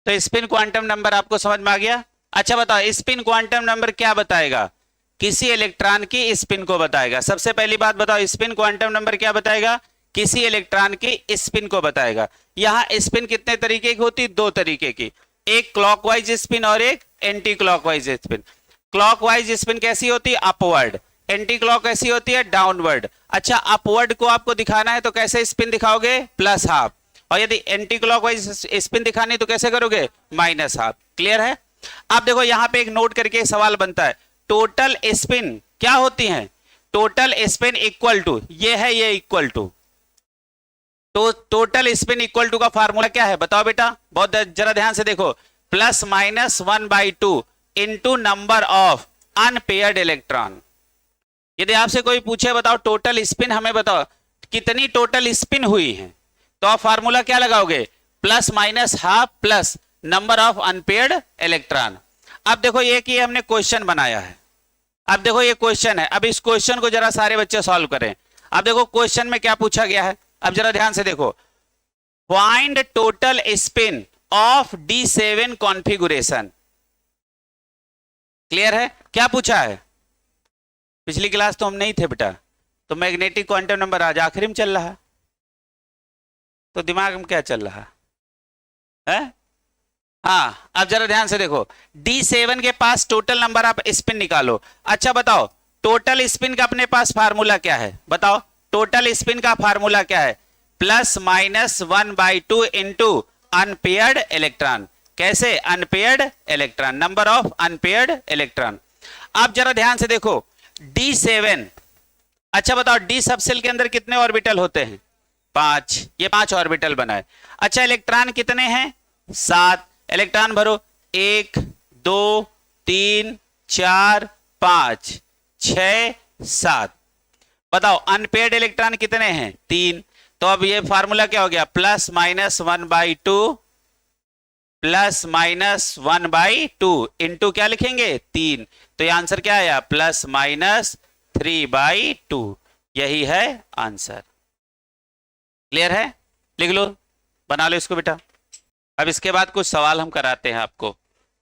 तो spin quantum number आपको समझ में आ गया। अच्छा बताओ, स्पिन क्वांटम नंबर क्या बताएगा? किसी इलेक्ट्रॉन की स्पिन को बताएगा। सबसे पहली बात बताओ, स्पिन क्वांटम नंबर क्या बताएगा? किसी इलेक्ट्रॉन की स्पिन को बताएगा। यहां स्पिन कितने तरीके की होती? दो तरीके की, एक क्लॉकवाइज स्पिन और एक anti clockwise spin. Clockwise spin कैसी होती है? अपवर्ड। एंटी क्लॉक कैसी होती है? डाउनवर्ड। अच्छा, अपवर्ड को आपको दिखाना है तो कैसे स्पिन दिखाओगे? Plus half. और यदि एंटी क्लॉकवाइज स्पिन दिखानी तो कैसे करोगे? Minus half. क्लियर है? अब देखो यहां पे एक नोट करके सवाल बनता है, टोटल स्पिन क्या होती है? टोटल स्पिन इक्वल टू, ये है ये इक्वल टू, तो टोटल स्पिन इक्वल टू का फार्मूला क्या है बताओ बेटा? बहुत जरा ध्यान से देखो, plus minus 1/2 into number of unpaired electron. यदि आपसे कोई पूछे बताओ टोटल स्पिन, हमें बताओ कितनी टोटल स्पिन हुई है, तो आप फार्मूला क्या लगाओगे? Plus minus half plus number of unpaired electron. अब देखो ये कि हमने क्वेश्चन बनाया है, अब देखो ये क्वेश्चन है, अब इस क्वेश्चन को जरा सारे बच्चे सॉल्व करें। अब देखो क्वेश्चन में क्या पूछा गया है, अब जरा ध्यान से देखो, find total spin off D7 configuration. Clear है? क्या पूछा है? पिछली क्लास तो हम नहीं थे बेटा, तो मैग्नेटिक क्वांटम नंबर आज आखिरी में चल रहा है, तो दिमाग में क्या चल रहा है? हाँ, अब जरा ध्यान से देखो, D7 के पास टोटल नंबर ऑफ स्पिन निकालो। अच्छा बताओ, टोटल स्पिन का अपने पास फार्मूला क्या है? बताओ टोटल स्पिन का फार्मूला क्या है? Plus minus 1/2 into unpaired electron. कैसे? Unpaired electron, number of unpaired electron. अब जरा ध्यान से देखो, D7, अच्छा बताओ डी सबसेल के अंदर कितने ऑर्बिटल होते हैं? 5। ये 5 ऑर्बिटल बना है। अच्छा इलेक्ट्रॉन कितने हैं? 7। इलेक्ट्रॉन भरो, 1 2 3 4 5 6 7। बताओ अनपेयर्ड इलेक्ट्रॉन कितने हैं? 3। तो अब ये फार्मूला क्या हो गया? Plus minus 1/2 plus minus 1/2 into क्या लिखेंगे? 3। तो ये आंसर क्या आया? Plus minus 3/2। यही है आंसर। क्लियर है? लिख लो, बना लो इसको बेटा। अब इसके बाद कुछ सवाल हम कराते हैं आपको,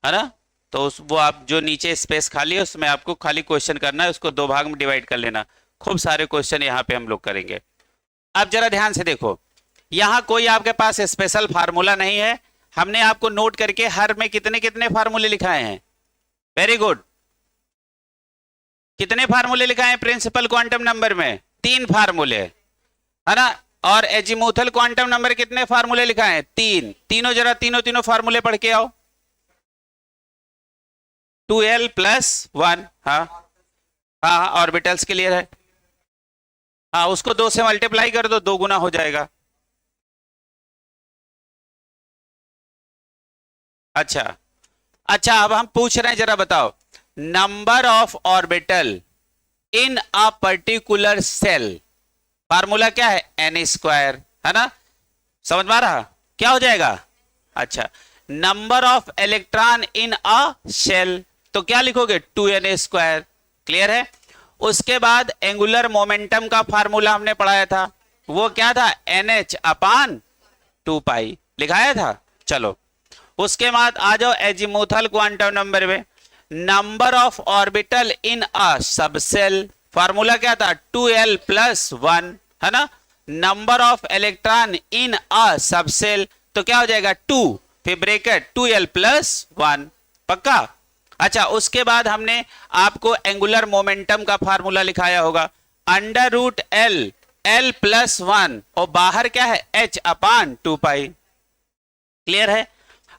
है ना? तो वो आप जो नीचे स्पेस खाली है उसमें आपको खाली क्वेश्चन करना है, उसको 2 भाग में डिवाइड कर लेना। खूब सारे क्वेश्चन यहाँ पे हम लोग करेंगे। अब जरा ध्यान से देखो, यहाँ कोई आपके पास स्पेशल फार्मूला नहीं है, हमने आपको नोट करके हर में कितने कितने फार्मूले लिखाए हैं। Very good. कितने फार्मूले लिखाए हैं प्रिंसिपल क्वांटम नंबर में? 3 फार्मूले, है ना? और एजीमुथल क्वांटम नंबर कितने फार्मूले लिखाए हैं? 3। तीनों जरा तीनों फार्मूले पढ़ के आओ। 2l + 1, हाँ हाँ ऑर्बिटल्स क्लियर है। हाँ, उसको 2 से मल्टीप्लाई कर दो, 2 गुना हो जाएगा। अच्छा अच्छा, अब हम पूछ रहे हैं, जरा बताओ number of orbital in a particular cell, formula क्या है? n², है ना? समझ में आ रहा? क्या हो जाएगा? अच्छा, number of electron in a shell, तो क्या लिखोगे? 2n²। क्लियर है? उसके बाद एंगुलर मोमेंटम का फार्मूला हमने पढ़ाया था, वो क्या था? nh/2π लिखाया था। चलो उसके बाद आ जाओ एजीमुथल क्वांटम नंबर में, number of orbital in a subshell, formula क्या था? 2l + 1, है ना? Number of electron in a subshell, तो क्या हो जाएगा? 2, फिर ब्रैकेट 2l + 1। पक्का? अच्छा, उसके बाद हमने आपको एंगुलर मोमेंटम का फार्मूला लिखाया होगा, √L l + 1, और बाहर क्या है? h/2π। क्लियर है?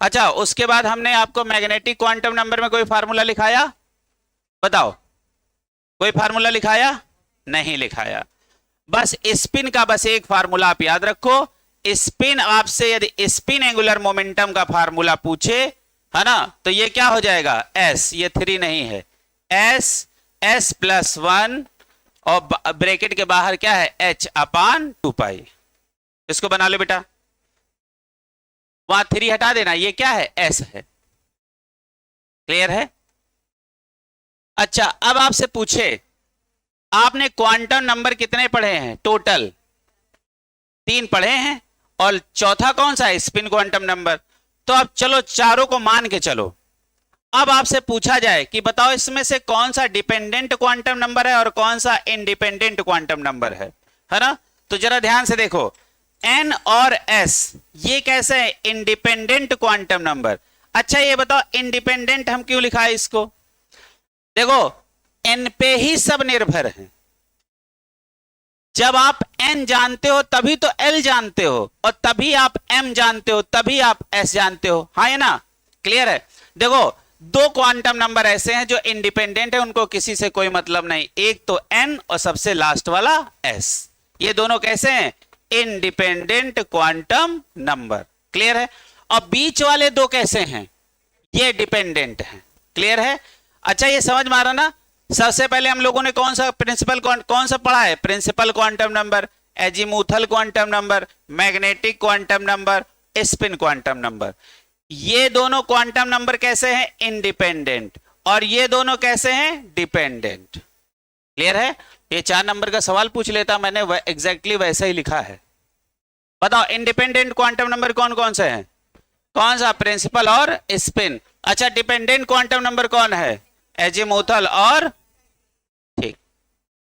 अच्छा, उसके बाद हमने आपको मैग्नेटिक क्वांटम नंबर में कोई फार्मूला लिखाया? बताओ, कोई फार्मूला लिखाया? नहीं लिखाया। बस स्पिन का बस एक फार्मूला आप याद रखो, स्पिन आपसे यदि स्पिन एंगुलर मोमेंटम का फार्मूला पूछे, है ना, तो ये क्या हो जाएगा? s, ये 3 नहीं है, s + 1, और ब्रैकेट के बाहर क्या है? h/2π। इसको बना लो बेटा, वहां 3 हटा देना, ये क्या है? s है। क्लियर है? अच्छा, अब आपसे पूछे आपने क्वांटम नंबर कितने पढ़े हैं टोटल? 3 पढ़े हैं, और चौथा कौन सा है? Spin quantum number. तो अब चलो चारों को मान के चलो। अब आपसे पूछा जाए कि बताओ इसमें से कौन सा डिपेंडेंट क्वांटम नंबर है और कौन सा इंडिपेंडेंट क्वांटम नंबर है ना? तो जरा ध्यान से देखो, n और s ये कैसे है? Independent quantum number. अच्छा ये बताओ इंडिपेंडेंट हम क्यों लिखा है इसको? देखो n पे ही सब निर्भर है। जब आप n जानते हो तभी तो l जानते हो, और तभी आप m जानते हो, तभी आप s जानते हो। हाँ है ना? क्लियर है? देखो दो क्वांटम नंबर ऐसे हैं जो इंडिपेंडेंट है, उनको किसी से कोई मतलब नहीं। एक तो n और सबसे लास्ट वाला s। ये दोनों कैसे हैं? Independent quantum number. क्लियर है? और बीच वाले दो कैसे हैं? ये डिपेंडेंट हैं। क्लियर है? अच्छा ये समझ में आ रहा ना? सबसे पहले हम लोगों ने कौन सा प्रिंसिपल कौन सा पढ़ा है? Principal quantum number, azimuthal quantum number, magnetic quantum number, spin quantum number. ये दोनों क्वांटम नंबर कैसे हैं? इंडिपेंडेंट। और ये दोनों कैसे हैं? डिपेंडेंट। क्लियर है? ये 4 नंबर का सवाल पूछ लेता, मैंने एग्जैक्टली वैसा ही लिखा है। बताओ इंडिपेंडेंट क्वांटम नंबर कौन कौन से हैं? कौन सा? प्रिंसिपल और स्पिन। अच्छा डिपेंडेंट क्वांटम नंबर कौन है? एजीमुथल और, ठीक।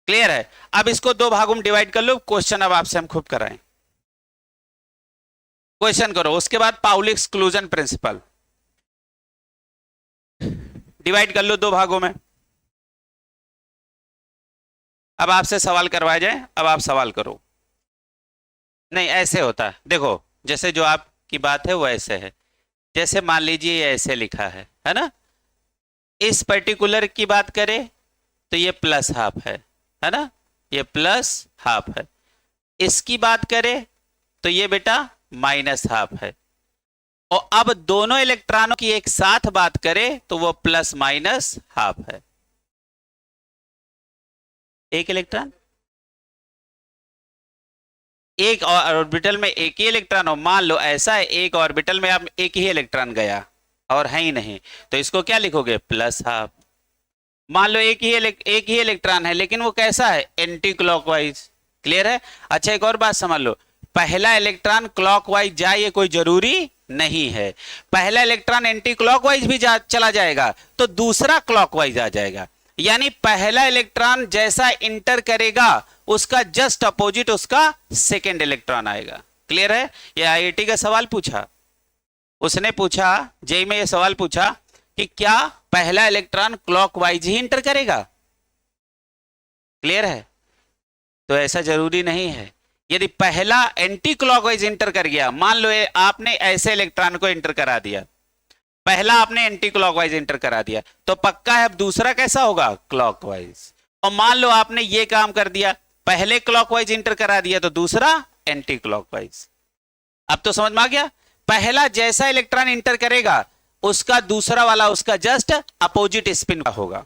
क्लियर है? अब इसको दो भागों में डिवाइड कर लो। क्वेश्चन अब आपसे हम खूब कराएं। क्वेश्चन करो, उसके बाद पाउली एक्सक्लूजन प्रिंसिपल। डिवाइड कर लो दो भागों में। अब आपसे सवाल करवाया जाए, अब आप सवाल करो। नहीं ऐसे होता है, देखो जैसे जो आपकी बात है वो ऐसे है। जैसे मान लीजिए ये ऐसे लिखा है ना? इस पर्टिकुलर की बात करें तो ये प्लस हाफ है ना? ये प्लस हाफ है। इसकी बात करें तो ये बेटा माइनस हाफ है। और अब दोनों इलेक्ट्रॉनों की एक साथ बात करें तो वो प्लस माइनस हाफ है। एक इलेक्ट्रॉन, एक ऑर्बिटल में एक ही इलेक्ट्रॉन हो, मान लो ऐसा है एक ऑर्बिटल में अब एक ही इलेक्ट्रॉन गया और है ही नहीं, तो इसको क्या लिखोगे? Plus half. मान लो एक ही इलेक्ट्रॉन है लेकिन वो कैसा है? Anti clockwise. क्लियर है? अच्छा एक और बात समझ लो, पहला इलेक्ट्रॉन क्लॉकवाइज जाए ये कोई जरूरी नहीं है। पहला इलेक्ट्रॉन एंटी क्लॉकवाइज भी चला जाएगा तो दूसरा क्लॉकवाइज आ जाएगा। यानी पहला इलेक्ट्रॉन जैसा इंटर करेगा उसका जस्ट अपोजिट उसका सेकेंड इलेक्ट्रॉन आएगा। क्लियर है? ये आईआईटी का सवाल पूछा, उसने पूछा जेई में ये सवाल पूछा कि क्या पहला इलेक्ट्रॉन क्लॉकवाइज ही इंटर करेगा? क्लियर है? तो ऐसा जरूरी नहीं है। यदि पहला एंटी क्लॉकवाइज इंटर कर गया, मान लो आपने ऐसे इलेक्ट्रॉन को इंटर करा दिया, पहला आपने एंटी क्लॉकवाइज इंटर करा दिया, तो पक्का है अब दूसरा कैसा होगा? क्लॉकवाइज। और मान लो आपने ये काम कर दिया, पहले क्लॉकवाइज इंटर करा दिया तो दूसरा एंटी क्लॉकवाइज। अब तो समझ में आ गया? पहला जैसा इलेक्ट्रॉन इंटर करेगा उसका दूसरा वाला उसका जस्ट अपोजिट स्पिन का होगा।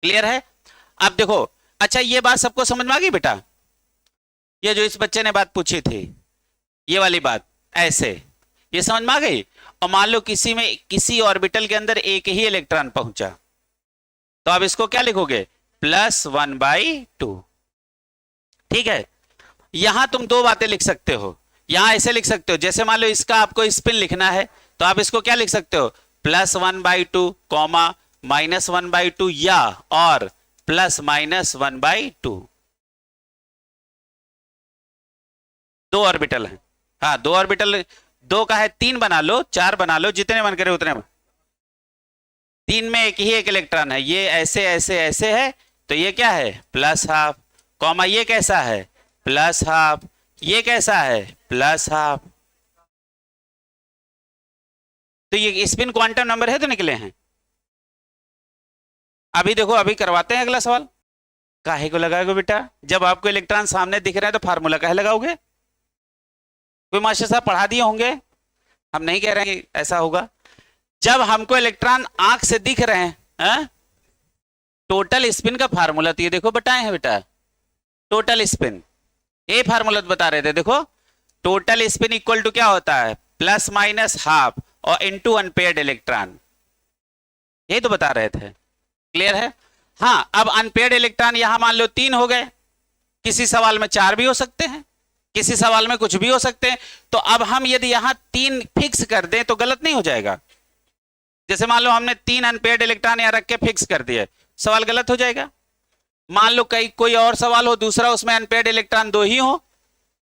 क्लियर है? अब देखो, अच्छा ये बात सबको समझ में आ गई बेटा? ये जो इस बच्चे ने बात पूछी थी, ये वाली बात ऐसे, ये समझ में आ गई? और मान लो किसी ऑर्बिटल के अंदर एक ही इलेक्ट्रॉन पहुंचा, तो अब इसको क्या लिखोगे? +1/2। ठीक है? यहां तुम दो बातें लिख सकते हो। यहां ऐसे लिख सकते हो, जैसे मान लो इसका आपको स्पिन लिखना है तो आप इसको क्या लिख सकते हो? +1/2 कॉमा -1/2 या और +-1/2। दो ऑर्बिटल है, हाँ दो ऑर्बिटल, दो का है 3 बना लो, 4 बना लो, जितने मन करे उतने। 3 में एक ही एक इलेक्ट्रॉन है, ये ऐसे ऐसे ऐसे है तो ये क्या है? +½ कॉमा ये कैसा है? +½ ये कैसा है? +½ तो ये स्पिन क्वांटम नंबर है तो निकले हैं। अभी देखो, अभी करवाते हैं अगला सवाल। काहे को लगाओगे बेटा? जब आपको इलेक्ट्रॉन सामने दिख रहा है तो फार्मूला काहे लगाओगे? कोई मास्टर साहब पढ़ा दिए होंगे, हम नहीं कह रहे हैं कि ऐसा होगा। जब हमको इलेक्ट्रॉन आंख से दिख रहे हैं, टोटल स्पिन का फार्मूला तो ये देखो बताए हैं बेटा, टोटल स्पिन, ये फार्मूला बता रहे थे। देखो टोटल स्पिन इक्वल टू क्या होता है? +-½ और इनटू अनपेयर्ड इलेक्ट्रॉन, यही तो बता रहे थे। क्लियर है? हाँ अब अनपेयर्ड इलेक्ट्रॉन यहां मान लो 3 हो गए, किसी सवाल में 4 भी हो सकते हैं। किसी सवाल में कुछ भी हो सकते हैं। तो अब हम यदि यहां 3 फिक्स कर दें तो गलत नहीं हो जाएगा। जैसे मान लो हमने 3 अनपेयर्ड इलेक्ट्रॉन यहां रख के फिक्स कर दिए, सवाल गलत हो जाएगा। मान लो कहीं कोई और सवाल हो दूसरा, उसमें अनपेयर्ड इलेक्ट्रॉन 2 ही हो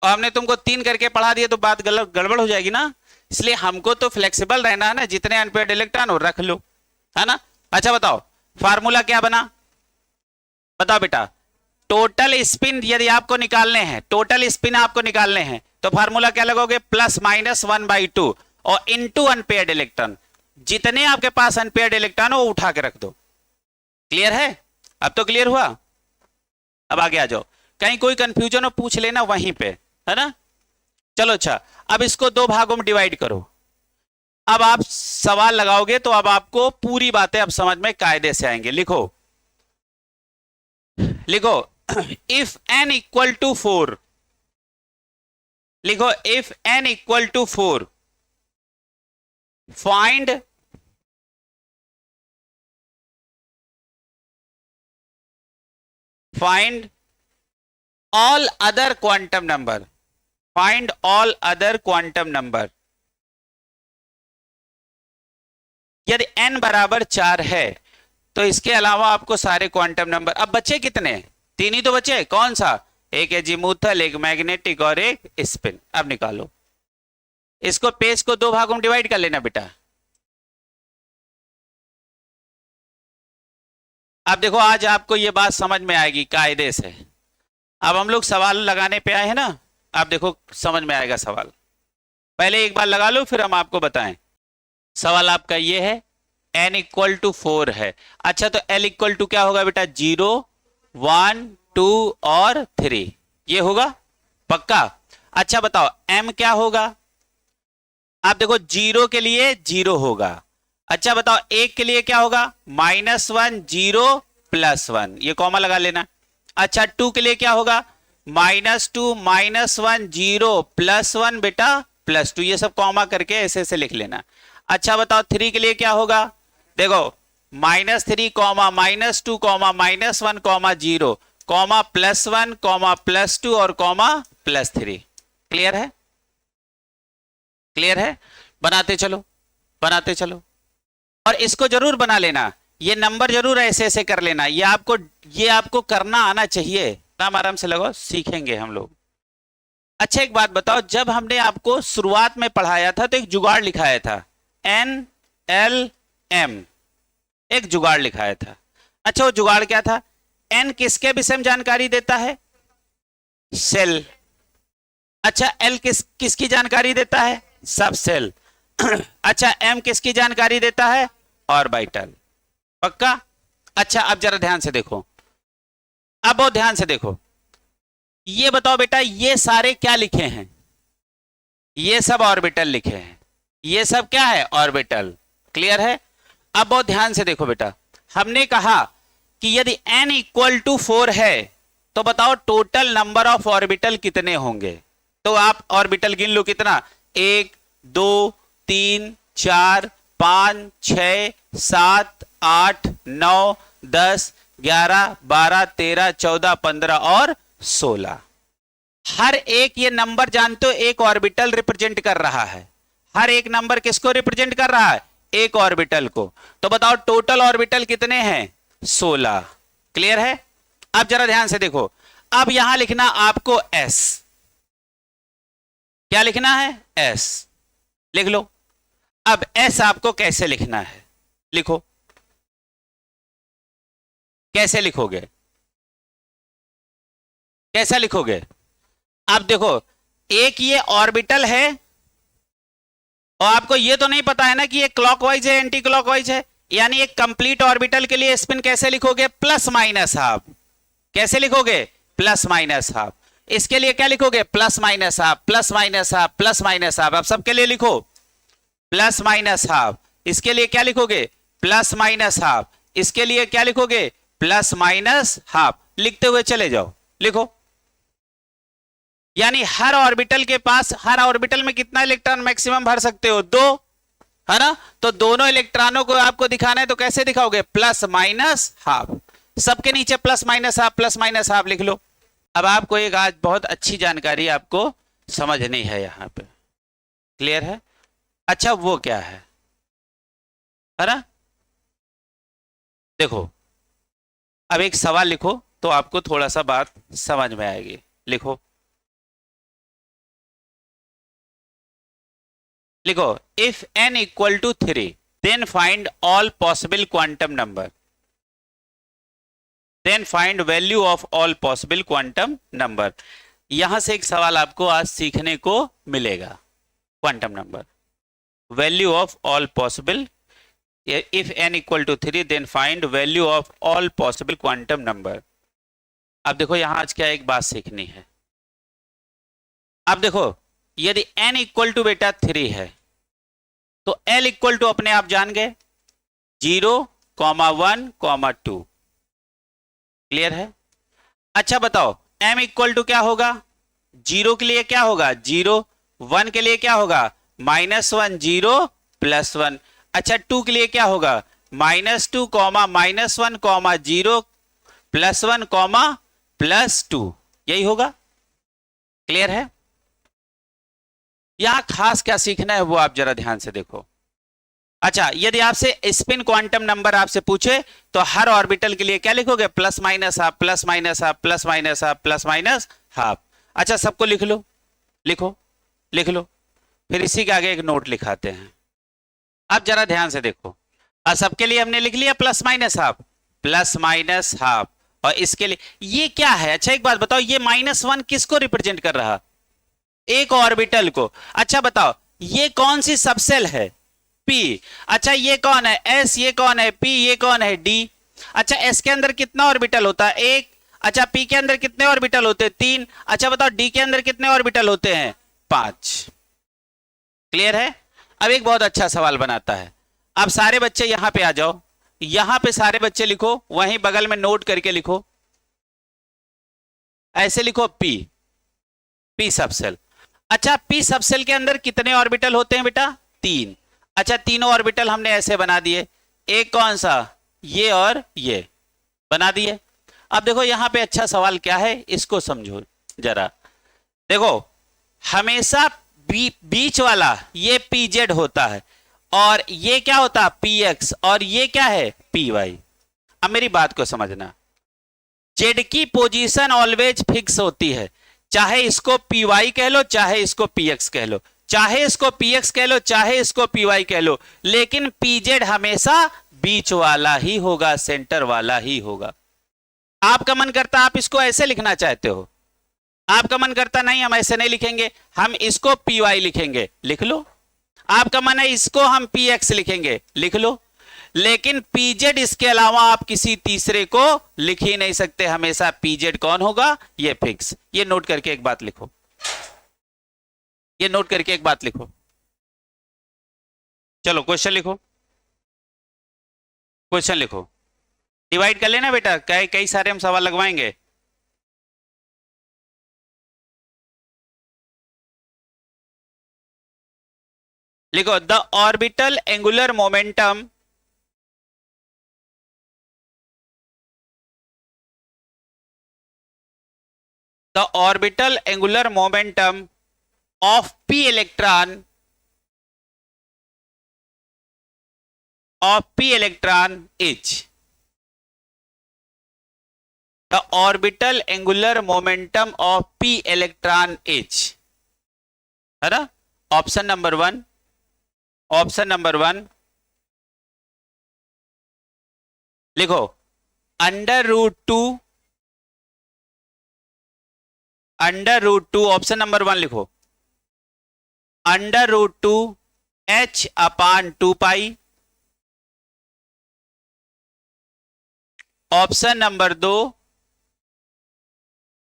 और हमने तुमको 3 करके पढ़ा दिए तो बात गलत गड़बड़ हो जाएगी ना। इसलिए हमको तो फ्लेक्सिबल रहना है ना, जितने अनपेयर्ड इलेक्ट्रॉन हो रख लो, है ना। अच्छा बताओ फार्मूला क्या बना, बताओ बेटा। टोटल स्पिन यदि आपको निकालने हैं, टोटल स्पिन आपको निकालने हैं तो फार्मूला क्या लगोगे, +-1/2 और इनटू अनपेयर्ड इलेक्ट्रॉन। जितने आपके पास अनपेयर्ड इलेक्ट्रॉन हो वो उठा के रख दो। क्लियर है, अब तो क्लियर हुआ। अब आगे आ जाओ, कहीं कोई कंफ्यूजन हो पूछ लेना वहीं पे, है ना। चलो अच्छा, अब इसको 2 भागों में डिवाइड करो। अब आप सवाल लगाओगे तो अब आपको पूरी बातें अब समझ में कायदे से आएंगे। लिखो लिखो इफ n इक्वल टू 4, लिखो if n equal to 4 find all other quantum number, find all other quantum number. यदि n बराबर 4 है तो इसके अलावा आपको सारे क्वांटम नंबर, अब बचे कितने, 3 ही तो बचे। कौन सा, एक एजीमुथल, एक मैग्नेटिक और एक स्पिन। अब निकालो इसको, पेज को 2 भागों में डिवाइड कर लेना बेटा। अब देखो आज आपको ये बात समझ में आएगी कायदे से। अब हम लोग सवाल लगाने पे आए हैं ना, अब देखो समझ में आएगा सवाल। पहले एक बार लगा लो फिर हम आपको बताएं। सवाल आपका ये है, n इक्वल टू 4 है। अच्छा तो l इक्वल टू क्या होगा बेटा, 0, 1, 2 और 3, ये होगा पक्का। अच्छा बताओ m क्या होगा, आप देखो 0 के लिए 0 होगा। अच्छा बताओ 1 के लिए क्या होगा, -1, 0, +1, ये कॉमा लगा लेना। अच्छा 2 के लिए क्या होगा, -2, -1, 0, +1 बेटा +2, ये सब कॉमा करके ऐसे ऐसे लिख लेना। अच्छा बताओ 3 के लिए क्या होगा, देखो -3, -2, -1, -0, +1, +2 और +3। क्लियर है, क्लियर है। बनाते चलो बनाते चलो, और इसको जरूर बना लेना, ये नंबर जरूर ऐसे ऐसे कर लेना। ये आपको करना आना चाहिए, काम आराम से लगाओ, सीखेंगे हम लोग। अच्छा एक बात बताओ, जब हमने आपको शुरुआत में पढ़ाया था तो एक जुगाड़ लिखाया था, NLM, एक जुगाड़ लिखाया था। अच्छा वो जुगाड़ क्या था, N किसके विषय में जानकारी देता है, सेल। अच्छा L किसकी जानकारी देता है, सब सेल। अच्छा M किसकी जानकारी देता है, ऑर्बिटल। पक्का। अच्छा अब जरा ध्यान से देखो, अब बहुत ध्यान से देखो, ये बताओ बेटा ये सारे क्या लिखे हैं, ये सब ऑर्बिटल लिखे हैं, ये सब क्या है, ऑर्बिटल। क्लियर है। अब बहुत ध्यान से देखो बेटा, हमने कहा कि यदि n इक्वल टू 4 है तो बताओ टोटल नंबर ऑफ ऑर्बिटल कितने होंगे। तो आप ऑर्बिटल गिन लो, कितना, 1, 2, 3, 4, 5, 6, 7, 8, 9, 10, 11, 12, 13, 14, 15 और 16। हर एक ये नंबर जानते हो एक ऑर्बिटल रिप्रेजेंट कर रहा है। हर एक नंबर किसको रिप्रेजेंट कर रहा है, एक ऑर्बिटल को। तो बताओ टोटल ऑर्बिटल कितने हैं, 16। क्लियर है। अब जरा ध्यान से देखो, अब यहां लिखना आपको s, क्या लिखना है, s लिख लो। अब s आपको कैसे लिखना है, लिखो, कैसे लिखोगे, कैसा लिखोगे। अब देखो एक ये ऑर्बिटल है और आपको ये तो नहीं पता है ना कि ये क्लॉकवाइज है एंटी क्लॉकवाइज है, यानी एक कंप्लीट ऑर्बिटल के लिए स्पिन कैसे लिखोगे, +-½ कैसे लिखोगे, +-½ इसके लिए क्या लिखोगे, +-½ +-½ अब सबके लिए लिखो +-½ इसके लिए क्या लिखोगे, +-½ इसके लिए क्या लिखोगे, +-½ लिखते हुए चले जाओ, लिखो। यानी हर ऑर्बिटल के पास, हर ऑर्बिटल में कितना इलेक्ट्रॉन मैक्सिमम भर सकते हो, 2, है ना। तो दोनों इलेक्ट्रॉनों को आपको दिखाना है तो कैसे दिखाओगे, +-½ सबके नीचे +-½ लिख लो। अब आपको एक आज बहुत अच्छी जानकारी आपको समझनी है यहाँ पे, क्लियर है? अच्छा वो क्या है ना? देखो अब एक सवाल लिखो तो आपको थोड़ा सा बात समझ में आएगी। लिखो, लिखो if n equal to 3 then find all possible quantum number, then find value of all possible quantum number. यहां से एक सवाल आपको आज सीखने को मिलेगा, quantum number, value of all possible, if n equal to 3 then find value of all possible quantum number. अब देखो यहां आज क्या एक बात सीखनी है। अब देखो यदि n इक्वल टू बेटा 3 है तो l इक्वल टू अपने आप जान गए 0,1,2, क्लियर है? अच्छा बताओ m इक्वल टू क्या होगा? 0 के लिए क्या होगा 0, 1 के लिए क्या होगा -1, 0 +1। अच्छा 2 के लिए क्या होगा -2, -1, 0 +1, +2, यही होगा, क्लियर है? यहां खास क्या सीखना है वो आप जरा ध्यान से देखो। अच्छा यदि आपसे स्पिन क्वांटम नंबर आपसे पूछे तो हर ऑर्बिटल के लिए क्या लिखोगे? Plus minus half, plus minus half, plus minus half, plus minus half. अच्छा सबको लिख लो, लिखो, लिख लो, फिर इसी के आगे एक नोट लिखाते हैं। अब जरा ध्यान से देखो, अब सबके लिए हमने लिख लिया plus minus half, plus minus half, और इसके लिए ये क्या है? अच्छा एक बात बताओ, ये -1 किसको रिप्रेजेंट कर रहा? एक ऑर्बिटल को। अच्छा बताओ ये कौन सी सबसेल है? P। अच्छा ये कौन है? S, ये कौन है? P, ये कौन है? D। अच्छा S के अंदर कितना ऑर्बिटल होता है? 1। अच्छा P के अंदर कितने ऑर्बिटल होते हैं? 3। अच्छा बताओ D के अंदर कितने ऑर्बिटल होते हैं? 5। क्लियर है? अब एक बहुत अच्छा सवाल बनाता है। अब सारे बच्चे यहां पे आ जाओ, यहां पे सारे बच्चे लिखो, वहीं बगल में नोट करके लिखो, ऐसे लिखो P सबसेल। अच्छा P सबसेल के अंदर कितने ऑर्बिटल होते हैं बेटा? 3। अच्छा तीनों ऑर्बिटल हमने ऐसे बना दिए, एक कौन सा? ये और ये बना दिए। अब देखो यहां पे अच्छा सवाल क्या है, इसको समझो जरा। देखो हमेशा बीच वाला ये PZ होता है, और ये क्या होता है? PX, और ये क्या है? PY। अब मेरी बात को समझना, Z की पोजीशन ऑलवेज फिक्स होती है, चाहे इसको PY कह लो, चाहे इसको PX कह लो, चाहे इसको PX कह लो, चाहे इसको PY कह लो, लेकिन PZ हमेशा बीच वाला ही होगा, सेंटर वाला ही होगा। आपका मन करता आप इसको ऐसे लिखना चाहते हो, आपका मन करता नहीं हम ऐसे नहीं लिखेंगे, हम इसको PY लिखेंगे, लिख लो। आपका मन है इसको हम PX लिखेंगे, लिख लो। लेकिन PZ इसके अलावा आप किसी तीसरे को लिख ही नहीं सकते, हमेशा PZ कौन होगा? ये फिक्स। ये नोट करके एक बात लिखो, ये नोट करके एक बात लिखो। चलो क्वेश्चन लिखो, क्वेश्चन लिखो, डिवाइड कर लेना बेटा, कई कई सारे हम सवाल लगवाएंगे। लिखो the orbital angular momentum of p electron is the orbital angular momentum of p electron is, है ना? ऑप्शन नंबर 1, ऑप्शन नंबर 1 लिखो √2, √2, ऑप्शन नंबर 1 लिखो √2 h/2π। Option number 2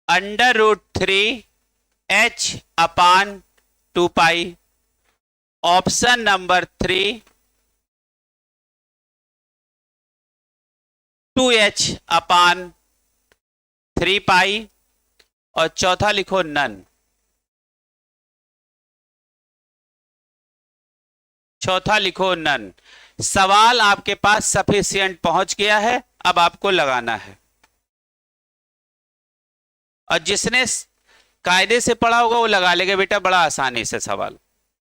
√3 h/2π। Option number 3 2h/3π, और चौथा लिखो नन। चौथा लिखो नन। सवाल आपके पास सफिशिएंट पहुंच गया है, अब आपको लगाना है। और जिसने कायदे से पढ़ा होगा वो लगा लेगा बेटा, बड़ा आसानी से सवाल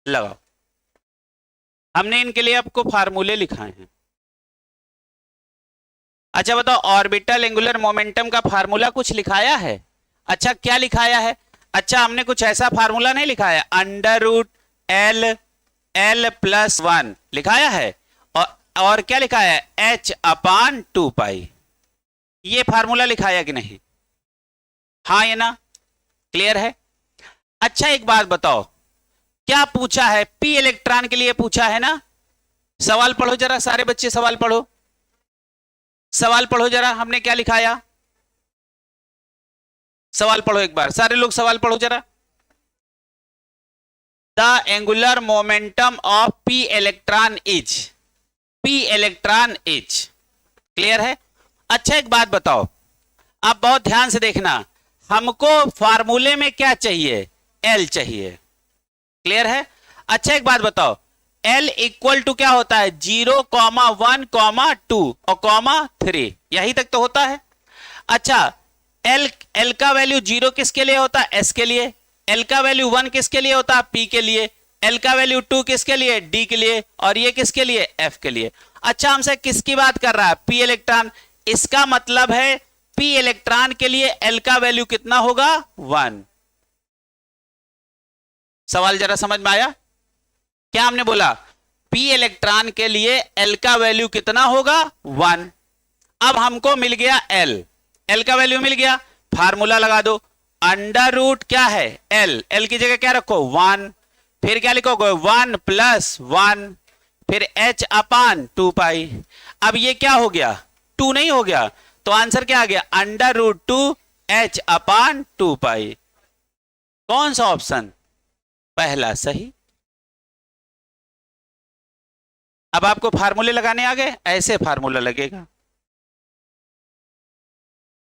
लगाओ। हमने इनके लिए आपको फार्मूले लिखाए हैं। अच्छा बताओ, ऑर्बिटल एंगुलर मोमेंटम का फार्मूला कुछ लिखाया है? अच्छा क्या लिखाया है? अच्छा हमने कुछ ऐसा फार्मूला नहीं लिखाया, under root L L plus 1 लिखाया है, और क्या लिखाया है, एच अपान 2 पाई। ये फार्मूला लिखाया कि नहीं? हाँ या ना? क्लियर है? अच्छा एक बात बताओ, क्या पूछा है? पी इलेक्ट्रॉन के लिए पूछा है ना? सवाल पढ़ो जरा, सारे बच्चे सवाल पढ़ो, सवाल पढ़ो जरा। हमने क्या लिखाया? सवाल पढ़ो एक बार, सारे लोग सवाल पढ़ो जरा। The angular momentum of P electron is, P electron is. Clear है? अच्छा एक बात बताओ, आप बहुत ध्यान से देखना, हमको फार्मूले में क्या चाहिए? एल चाहिए। क्लियर है? अच्छा एक बात बताओ, एल इक्वल टू क्या होता है? 0, 1, 2 और 3, यही तक तो होता है। अच्छा एल का वैल्यू 0 किसके लिए होता है? एस के लिए। एल का वैल्यू 1 किसके लिए होता है? पी के लिए। एल का वैल्यू 2 किसके लिए? डी के लिए। और ये किसके लिए? एफ के लिए। अच्छा हमसे किसकी बात कर रहा है? P electron. इसका मतलब है पी इलेक्ट्रॉन के लिए एल का वैल्यू कितना होगा? 1। सवाल जरा समझ में आया? क्या हमने बोला? पी इलेक्ट्रॉन के लिए एल का वैल्यू कितना होगा? 1। अब हमको मिल गया एल, एल का वैल्यू मिल गया, फार्मूला लगा दो, अंडर रूट क्या है? एल, एल की जगह क्या रखो? 1, फिर क्या लिखोगे? 1 प्लस 1, फिर एच अपान 2 पाई। अब ये क्या हो गया? 2 नहीं हो गया, तो आंसर क्या आ गया? अंडर रूट 2 एच अपान 2 पाई। कौन सा ऑप्शन? पहला सही। अब आपको फार्मूले लगाने आ गए, ऐसे फार्मूला लगेगा।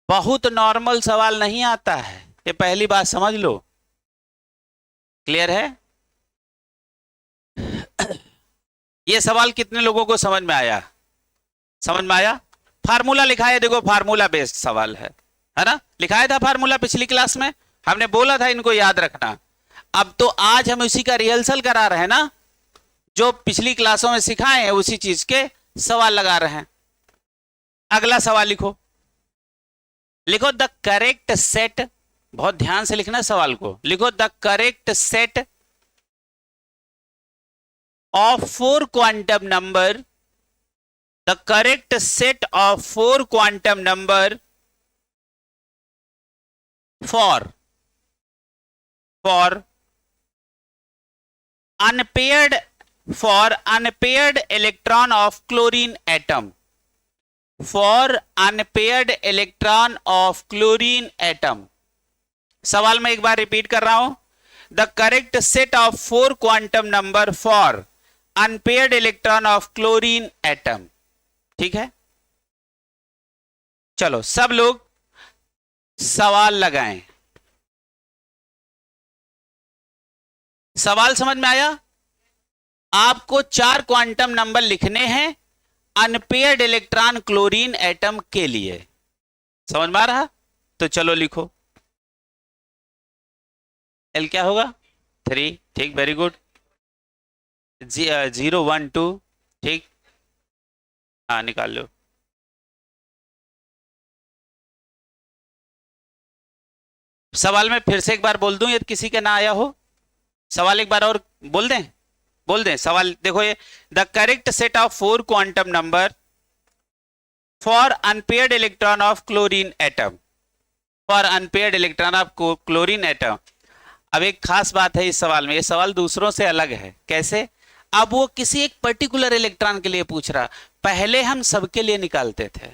बहुत नॉर्मल सवाल नहीं आता है, ये पहली बात समझ लो। क्लियर है? ये सवाल कितने लोगों को समझ में आया? समझ में आया? फार्मूला लिखा है, देखो फार्मूला बेस्ड सवाल है ना? लिखाया था फार्मूला पिछली क्लास में, हमने बोला था इनको याद रखना। अब तो आज हम उसी का रिहर्सल करा रहे हैं ना, जो पिछली क्लासों में सिखाए हैं उसी चीज के सवाल लगा रहे हैं। अगला सवाल लिखो, लिखो द करेक्ट सेट, बहुत ध्यान से लिखना सवाल को, लिखो the correct set of 4 quantum number, the correct set of 4 quantum number for unpaired electron of chlorine atom, for unpaired electron of chlorine atom। सवाल मैं एक बार रिपीट कर रहा हूं, the correct set of 4 quantum number for unpaired electron of chlorine atom. ठीक है, चलो सब लोग सवाल लगाएं। सवाल समझ में आया? आपको 4 क्वांटम नंबर लिखने हैं अनपेयर्ड इलेक्ट्रॉन क्लोरीन एटम के लिए। समझ में आ रहा? तो चलो लिखो, एल क्या होगा? 3। ठीक, वेरी गुड। 0 1 2, ठीक, हाँ निकाल लो। सवाल में फिर से एक बार बोल दूं यदि किसी का ना आया हो, सवाल एक बार और बोल दें, बोल दें सवाल। देखो ये, the correct set of 4 quantum number for unpaired electron of chlorine atom, for unpaired electron of chlorine atom. अब एक खास बात है इस सवाल में, ये सवाल दूसरों से अलग है। कैसे? अब वो किसी एक पर्टिकुलर इलेक्ट्रॉन के लिए पूछ रहा, पहले हम सबके लिए निकालते थे,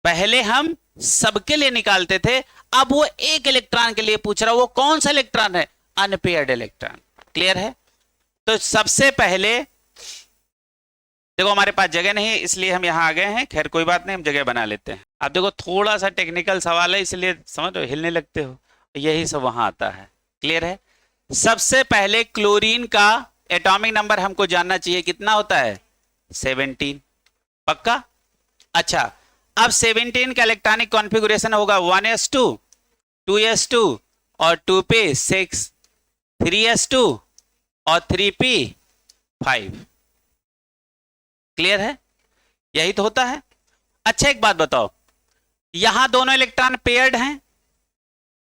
पहले हम सबके लिए निकालते थे, अब वो एक इलेक्ट्रॉन के लिए पूछ रहा, वो कौन सा इलेक्ट्रॉन है? Unpaired electron. क्लियर है? तो सबसे पहले देखो, हमारे पास जगह नहीं है इसलिए हम यहां आ गए हैं, खैर कोई बात नहीं, हम जगह बना लेते हैं। अब देखो थोड़ा सा टेक्निकल सवाल है इसलिए समझ लो, हिलने लगते हो, यही सब वहां आता है। क्लियर है? सबसे पहले क्लोरीन का एटॉमिक नंबर हमको जानना चाहिए, कितना होता है? 17। पक्का? अच्छा, अब 17 का इलेक्ट्रॉनिक कॉन्फ़िगरेशन होगा 1s2 2s2 और 2p 6, 3s2 और 3p 5। क्लियर है? यही तो होता है। अच्छा एक बात बताओ, यहां दोनों इलेक्ट्रॉन पेयर्ड हैं,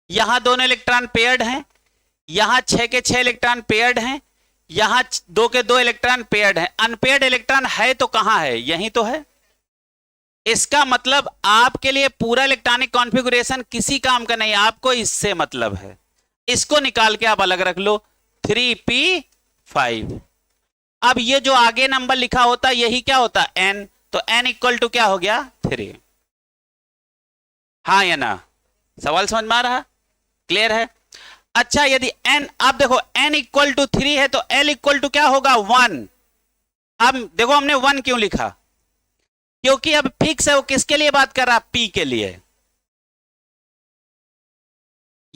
यहां दोनों इलेक्ट्रॉन पेयर्ड हैं, यहां 6 के 6 इलेक्ट्रॉन पेयर्ड हैं, यहां 2 के 2 इलेक्ट्रॉन पेयर्ड हैं। अनपेयर्ड इलेक्ट्रॉन है तो कहां है? यही तो है। इसका मतलब आपके लिए पूरा इलेक्ट्रॉनिक कॉन्फ़िगरेशन किसी काम का नहीं, आपको इससे मतलब है। इसको निकाल के आप अलग रख लो, 3p5। अब ये जो आगे नंबर लिखा होता यही क्या होता? n। तो n इक्वल टू क्या हो गया? 3। हाँ या ना? सवाल समझ में आ रहा? क्लियर है? अच्छा यदि n, आप देखो n इक्वल टू 3 है तो l इक्वल टू क्या होगा? 1। अब देखो हमने 1 क्यों लिखा? क्योंकि अब फिक्स है, वो किसके लिए बात कर रहा? p के लिए।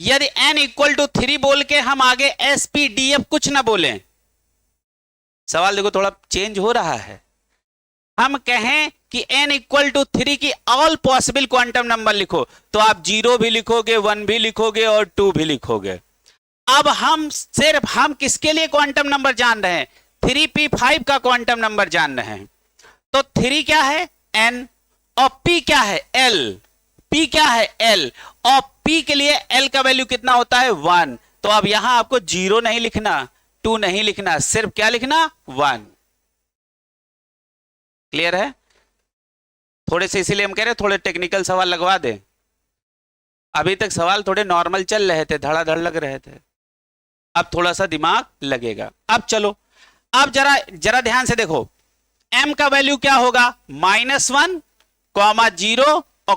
यदि n इक्वल टू 3 बोल के हम आगे s p d f कुछ ना बोलें, सवाल देखो थोड़ा चेंज हो रहा है। हम कहें कि n इक्वल टू 3 की ऑल पॉसिबल क्वांटम नंबर लिखो, तो आप 0 भी लिखोगे, 1 भी लिखोगे और 2 भी लिखोगे। अब हम सिर्फ हम किसके लिए क्वांटम नंबर जान रहे हैं? 3p5 का क्वांटम नंबर जान रहे हैं। तो 3 क्या है? n। और p क्या है? l। p क्या है? l। और p के लिए l का वैल्यू कितना होता है? 1। तो अब यहां आपको 0 नहीं लिखना, 2 नहीं लिखना, सिर्फ क्या लिखना? 1। क्लियर है? थोड़े से इसीलिए हम कह रहे हैं थोड़े टेक्निकल सवाल लगवा दे। अभी तक सवाल थोड़े नॉर्मल चल रहे थे, धड़ाधड़ लग रहे थे, अब थोड़ा सा दिमाग लगेगा। अब चलो, अब जरा ध्यान से देखो, m का वैल्यू क्या होगा? -1, -0 और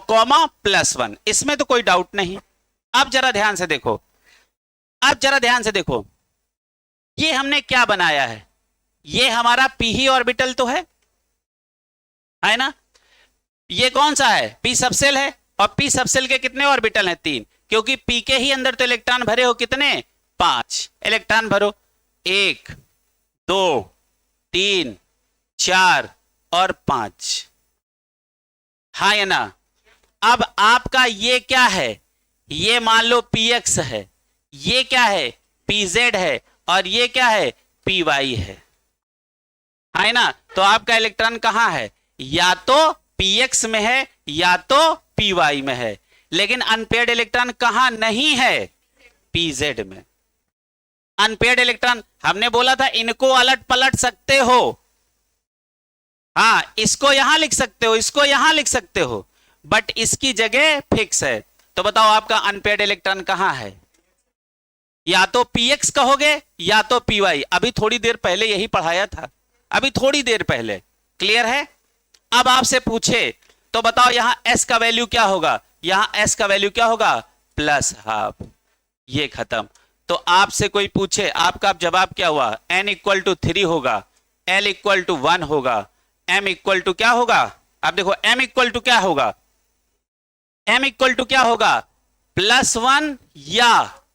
+1। इसमें तो कोई डाउट नहीं। अब जरा ध्यान से देखो, अब जरा ध्यान से देखो, ये हमने क्या बनाया है? ये हमारा p ही ऑर्बिटल तो है ना? ये कौन सा है? p सबसेल है। और p सबसेल के कितने ऑर्बिटल हैं? 3। क्योंकि p के ही अंदर तो इलेक्ट्रॉन भरे हो कितने? 5 इलेक्ट्रॉन भरो। 1 2 3 4 और 5। हाँ या ना? अब आपका ये क्या है? ये मान लो px है, ये क्या है? pz है, और ये क्या है? py है। हाँ ना? तो आपका इलेक्ट्रॉन कहां है? या तो px में है या तो py में है। लेकिन अनपेयर्ड इलेक्ट्रॉन कहां नहीं है? pz में। अनपेयर्ड इलेक्ट्रॉन हमने बोला था इनको अलट पलट सकते हो। हाँ, इसको यहां लिख सकते हो, इसको यहां लिख सकते हो, बट इसकी जगह फिक्स है। तो बताओ आपका अनपेयर्ड इलेक्ट्रॉन कहां है? या तो px कहोगे या तो py। अभी थोड़ी देर पहले यही पढ़ाया था, अभी थोड़ी देर पहले। क्लियर है? अब आपसे पूछे तो बताओ यहां s का वैल्यू क्या होगा? यहां s का वैल्यू क्या होगा? +12। ये खत्म। तो आपसे कोई पूछे, आपका जवाब क्या हुआ? n इक्वल टू 3 होगा, l इक्वल टू 1 होगा, m इक्वल टू क्या होगा? अब देखो m इक्वल टू क्या होगा? m इक्वल टू क्या होगा? +1 या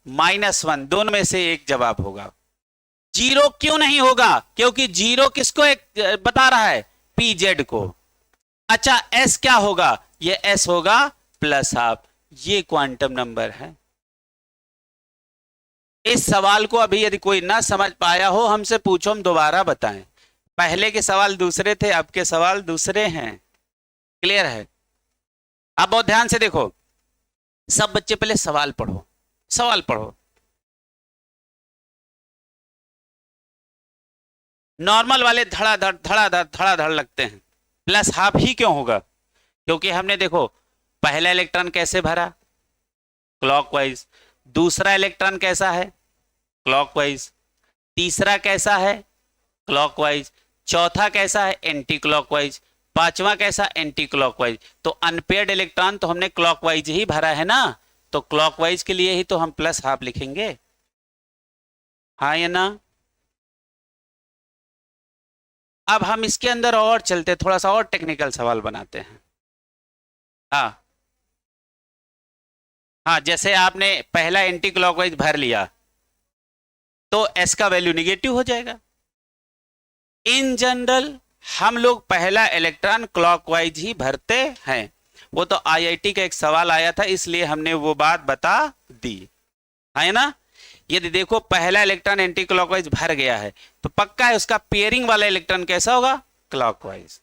-1, दोनों में से एक जवाब होगा। 0 क्यों नहीं होगा? क्योंकि 0 किसको एक बता रहा है? pz को। अच्छा s क्या होगा? ये s होगा +12। ये क्वांटम नंबर है। इस सवाल को अभी यदि कोई ना समझ पाया हो, हमसे पूछो, हम दोबारा बताएं। पहले के सवाल दूसरे थे, अब के सवाल दूसरे हैं। क्लियर है? अब बहुत ध्यान से देखो, सब बच्चे पहले सवाल पढ़ो, सवाल पढ़ो। नॉर्मल वाले धड़ाधड़ धड़ाधड़ धड़ाधड़ लगते हैं, +12 ही क्यों होगा? क्योंकि हमने देखो पहला इलेक्ट्रॉन कैसे भरा? क्लॉकवाइज। दूसरा इलेक्ट्रॉन कैसा है? क्लॉकवाइज। तीसरा कैसा है? क्लॉकवाइज। चौथा कैसा है? Anti clockwise. पांचवा कैसा? Anti clockwise. तो अनपेयर्ड इलेक्ट्रॉन तो हमने क्लॉकवाइज ही भरा है ना, तो क्लॉकवाइज के लिए ही तो हम +12 लिखेंगे। हाँ या ना? अब हम इसके अंदर और चलते, थोड़ा सा और टेक्निकल सवाल बनाते हैं। हाँ हाँ, जैसे आपने पहला एंटी क्लॉकवाइज भर लिया तो s का वैल्यू निगेटिव हो जाएगा। इन जनरल हम लोग पहला इलेक्ट्रॉन क्लॉकवाइज ही भरते हैं, वो तो आईआईटी का एक सवाल आया था, इसलिए हमने वो बात बता दी है ना। यदि देखो पहला इलेक्ट्रॉन एंटी क्लॉकवाइज भर गया है तो पक्का है उसका पेयरिंग वाला इलेक्ट्रॉन कैसा होगा, क्लॉकवाइज।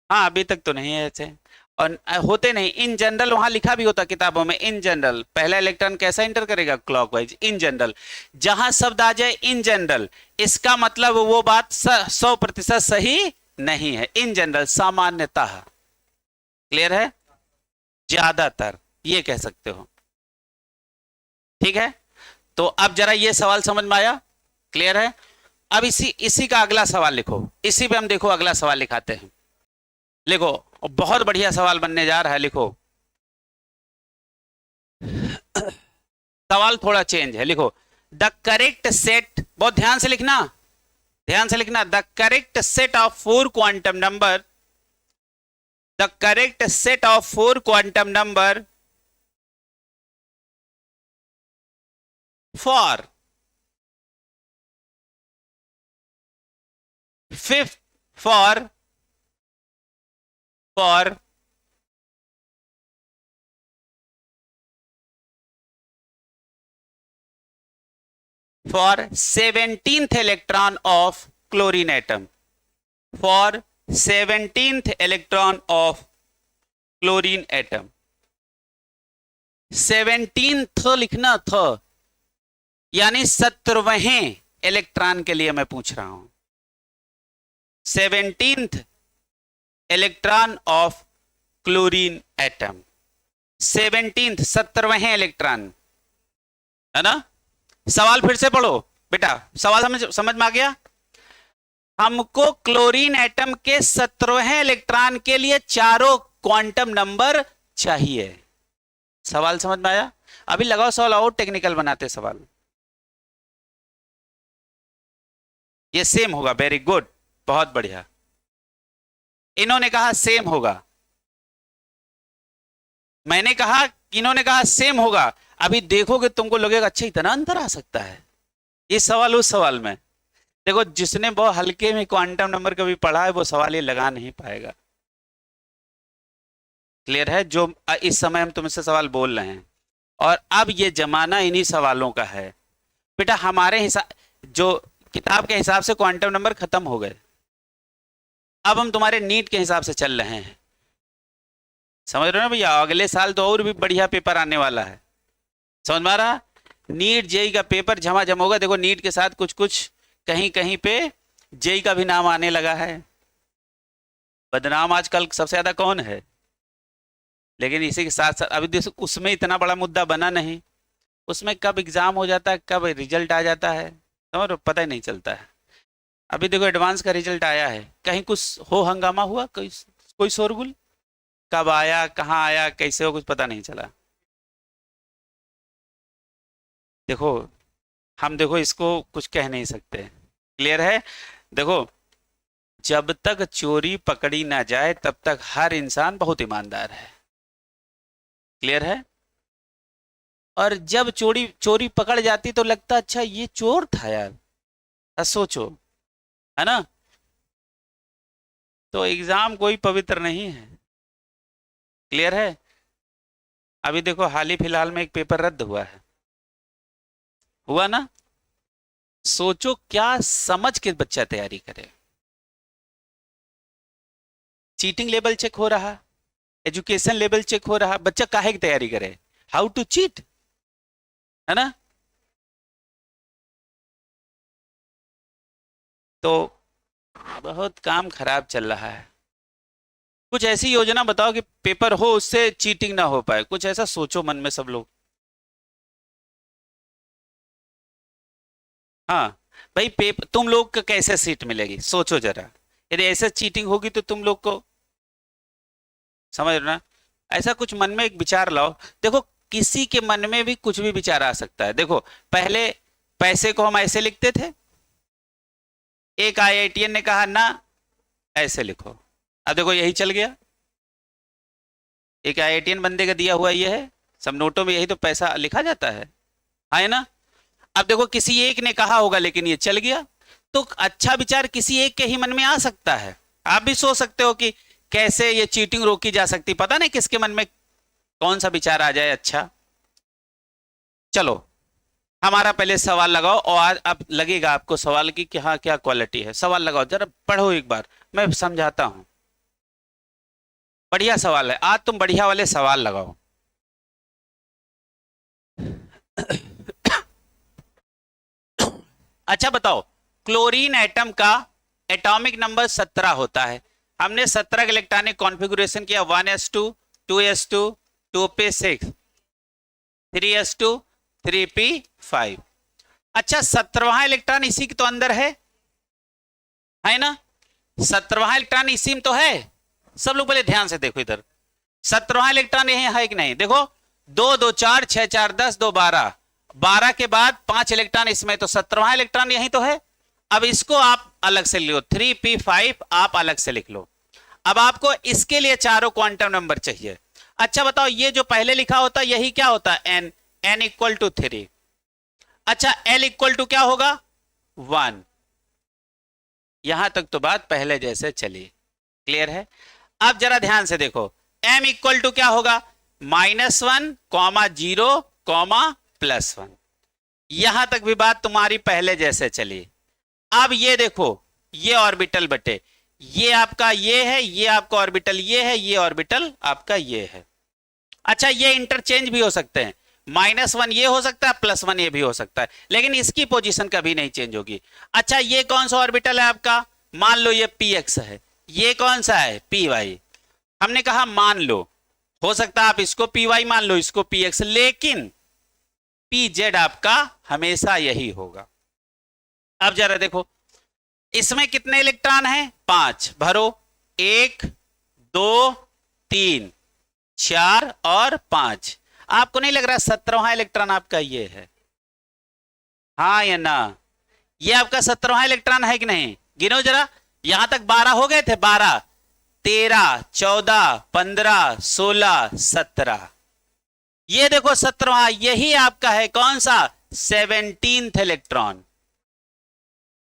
हाँ अभी तक तो नहीं है ऐसे, और होते नहीं इन जनरल, वहां लिखा भी होता किताबों में इन जनरल पहला इलेक्ट्रॉन कैसा इंटर करेगा, क्लॉकवाइज। इन जनरल जहां शब्द आ जाए इन जनरल, इसका मतलब वो बात 100% सही नहीं है। इन जनरल सामान्यतः, क्लियर है, ज्यादातर ये कह सकते हो, ठीक है। तो अब जरा ये सवाल समझ में आया, क्लियर है। अब इसी का अगला सवाल लिखो, इसी पे हम देखो अगला सवाल लिखाते हैं। लिखो, बहुत बढ़िया सवाल बनने जा रहा है, लिखो। सवाल थोड़ा चेंज है, लिखो द करेक्ट सेट, बहुत ध्यान से लिखना, ध्यान से लिखना। The correct set of 4 quantum number, the correct set of 4 quantum number for fifth for 17th electron of chlorine atom, for 17th electron of chlorine atom। 17th लिखना था, यानी 17वें इलेक्ट्रॉन के लिए मैं पूछ रहा हूं। 17th electron of chlorine atom, 17th 17वें इलेक्ट्रॉन, है ना। सवाल फिर से पढ़ो बेटा, सवाल समझ में आ गया। हमको क्लोरीन एटम के 17वें इलेक्ट्रॉन के लिए चारों क्वांटम नंबर चाहिए। सवाल समझ में आया। अभी लगाओ सवाल और टेक्निकल बनाते सवाल, ये सेम होगा, वेरी गुड, बहुत बढ़िया। इन्होंने कहा सेम होगा, मैंने कहा, इन्होंने कहा सेम होगा। अभी देखोगे तुमको लगेगा अच्छा इतना अंतर आ सकता है ये सवाल उस सवाल में। देखो जिसने बहुत हल्के में क्वांटम नंबर कभी पढ़ा है वो सवाल ये लगा नहीं पाएगा, क्लियर है। जो इस समय हम तुमसे सवाल बोल रहे हैं, और अब ये जमाना इन्हीं सवालों का है बेटा। हमारे हिसाब, जो किताब के हिसाब से क्वांटम नंबर खत्म हो गए, अब हम तुम्हारे नीट के हिसाब से चल रहे हैं, समझ रहे हो ना भैया। अगले साल तो और भी बढ़िया पेपर आने वाला है, समझ में आ रहा। नीट जेई का पेपर झमाझम होगा। देखो नीट के साथ कुछ कुछ कहीं कहीं पे जेई का भी नाम आने लगा है। बदनाम आजकल सबसे ज्यादा कौन है, लेकिन इसी के साथ साथ अभी देखो उसमें इतना बड़ा मुद्दा बना नहीं, उसमें कब एग्जाम हो जाता है, कब रिजल्ट आ जाता है, समझ लो, पता ही नहीं चलता है। अभी देखो एडवांस का रिजल्ट आया है, कहीं कुछ हो हंगामा हुआ, कोई शोरगुल, कब आया, कहाँ आया, कैसे हो, कुछ पता नहीं चला। देखो हम देखो इसको कुछ कह नहीं सकते, क्लियर है। देखो जब तक चोरी पकड़ी ना जाए तब तक हर इंसान बहुत ईमानदार है, क्लियर है। और जब चोरी पकड़ जाती तो लगता अच्छा ये चोर था यार, सोचो, है ना। तो एग्जाम कोई पवित्र नहीं है, क्लियर है। अभी देखो हाल ही फिलहाल में एक पेपर रद्द हुआ ना। सोचो क्या समझ के बच्चा तैयारी करे। चीटिंग लेवल चेक हो रहा, एजुकेशन लेवल चेक हो रहा, बच्चा काहे की तैयारी करे, हाउ टू चीट, है ना। तो बहुत काम खराब चल रहा है। कुछ ऐसी योजना बताओ कि पेपर हो उससे चीटिंग ना हो पाए, कुछ ऐसा सोचो मन में सब लोग। हाँ भाई पेपर तुम लोग को कैसे सीट मिलेगी, सोचो जरा। यदि ऐसे चीटिंग होगी तो तुम लोग को, समझ रहे ना। ऐसा कुछ मन में एक विचार लाओ। देखो किसी के मन में भी कुछ भी विचार आ सकता है। देखो पहले पैसे को हम ऐसे लिखते थे, एक आईआईटीएन ने कहा ना ऐसे लिखो, अब देखो यही चल गया। एक आईआईटीएन बंदे का दिया हुआ ये है, सब नोटों में यही तो पैसा लिखा जाता है ना। अब देखो किसी एक ने कहा होगा लेकिन ये चल गया। तो अच्छा विचार किसी एक के ही मन में आ सकता है, आप भी सोच सकते हो कि कैसे ये चीटिंग रोकी जा सकती, पता नहीं किसके मन में कौन सा विचार आ जाए। अच्छा चलो हमारा पहले सवाल लगाओ और आज अब लगेगा आपको सवाल की कि हाँ क्या क्वालिटी है। सवाल लगाओ जरा, पढ़ो एक बार, मैं समझाता हूं। बढ़िया सवाल है आज, तुम बढ़िया वाले सवाल लगाओ। अच्छा बताओ, क्लोरीन एटम का एटॉमिक नंबर 17 होता है। हमने 17 इलेक्ट्रॉनिक कॉन्फ़िगरेशन किया, 1s2 2s2 2p6 3s2 3p5। अच्छा 17वां इलेक्ट्रॉन इसी के तो अंदर है ना? 17वां इलेक्ट्रॉन इसी में तो है। सब लोग पहले ध्यान से देखो इधर, 17वां इलेक्ट्रॉन यही है कि नहीं? देखो 2 2 4 6 4 10 2 12, 12 के बाद 5 इलेक्ट्रॉन इसमें, तो 17वां इलेक्ट्रॉन यही तो है। अब इसको आप अलग से लिखो, 3p5 आप अलग से लिख लो। अब आपको इसके लिए चारों क्वांटम नंबर चाहिए। अच्छा बताओ, ये जो पहले लिखा होता है यही क्या होता है? n equal to 3। अच्छा l इक्वल टू क्या होगा? 1। यहां तक तो बात पहले जैसे चली, क्लियर है? अब जरा ध्यान से देखो, m इक्वल टू क्या होगा? -1 0 +1। यहां तक भी बात तुम्हारी पहले जैसे चली। अब ये देखो, ये ऑर्बिटल बटे ये आपका ये है, ये आपका ऑर्बिटल ये है, ये ऑर्बिटल आपका ये है। अच्छा ये इंटरचेंज भी हो सकते हैं, -1 ये हो सकता है, +1 ये भी हो सकता है, लेकिन इसकी पोजीशन कभी नहीं चेंज होगी। अच्छा ये कौन सा ऑर्बिटल है आपका? मान लो ये px है, ये कौन सा है? py। हमने कहा मान लो, हो सकता है आप इसको py मान लो, इसको px, लेकिन pz आपका हमेशा यही होगा। अब जरा देखो, इसमें कितने इलेक्ट्रॉन हैं? 5। भरो, 1 2 3 4 और 5। आपको नहीं लग रहा 17वां इलेक्ट्रॉन आपका ये है? हाँ या ना? ये आपका 17वां इलेक्ट्रॉन है कि नहीं? गिनो जरा, यहां तक 12 हो गए थे, 12 13 14 15 16 17। ये देखो 17वां यही आपका है, कौन सा? 17th electron.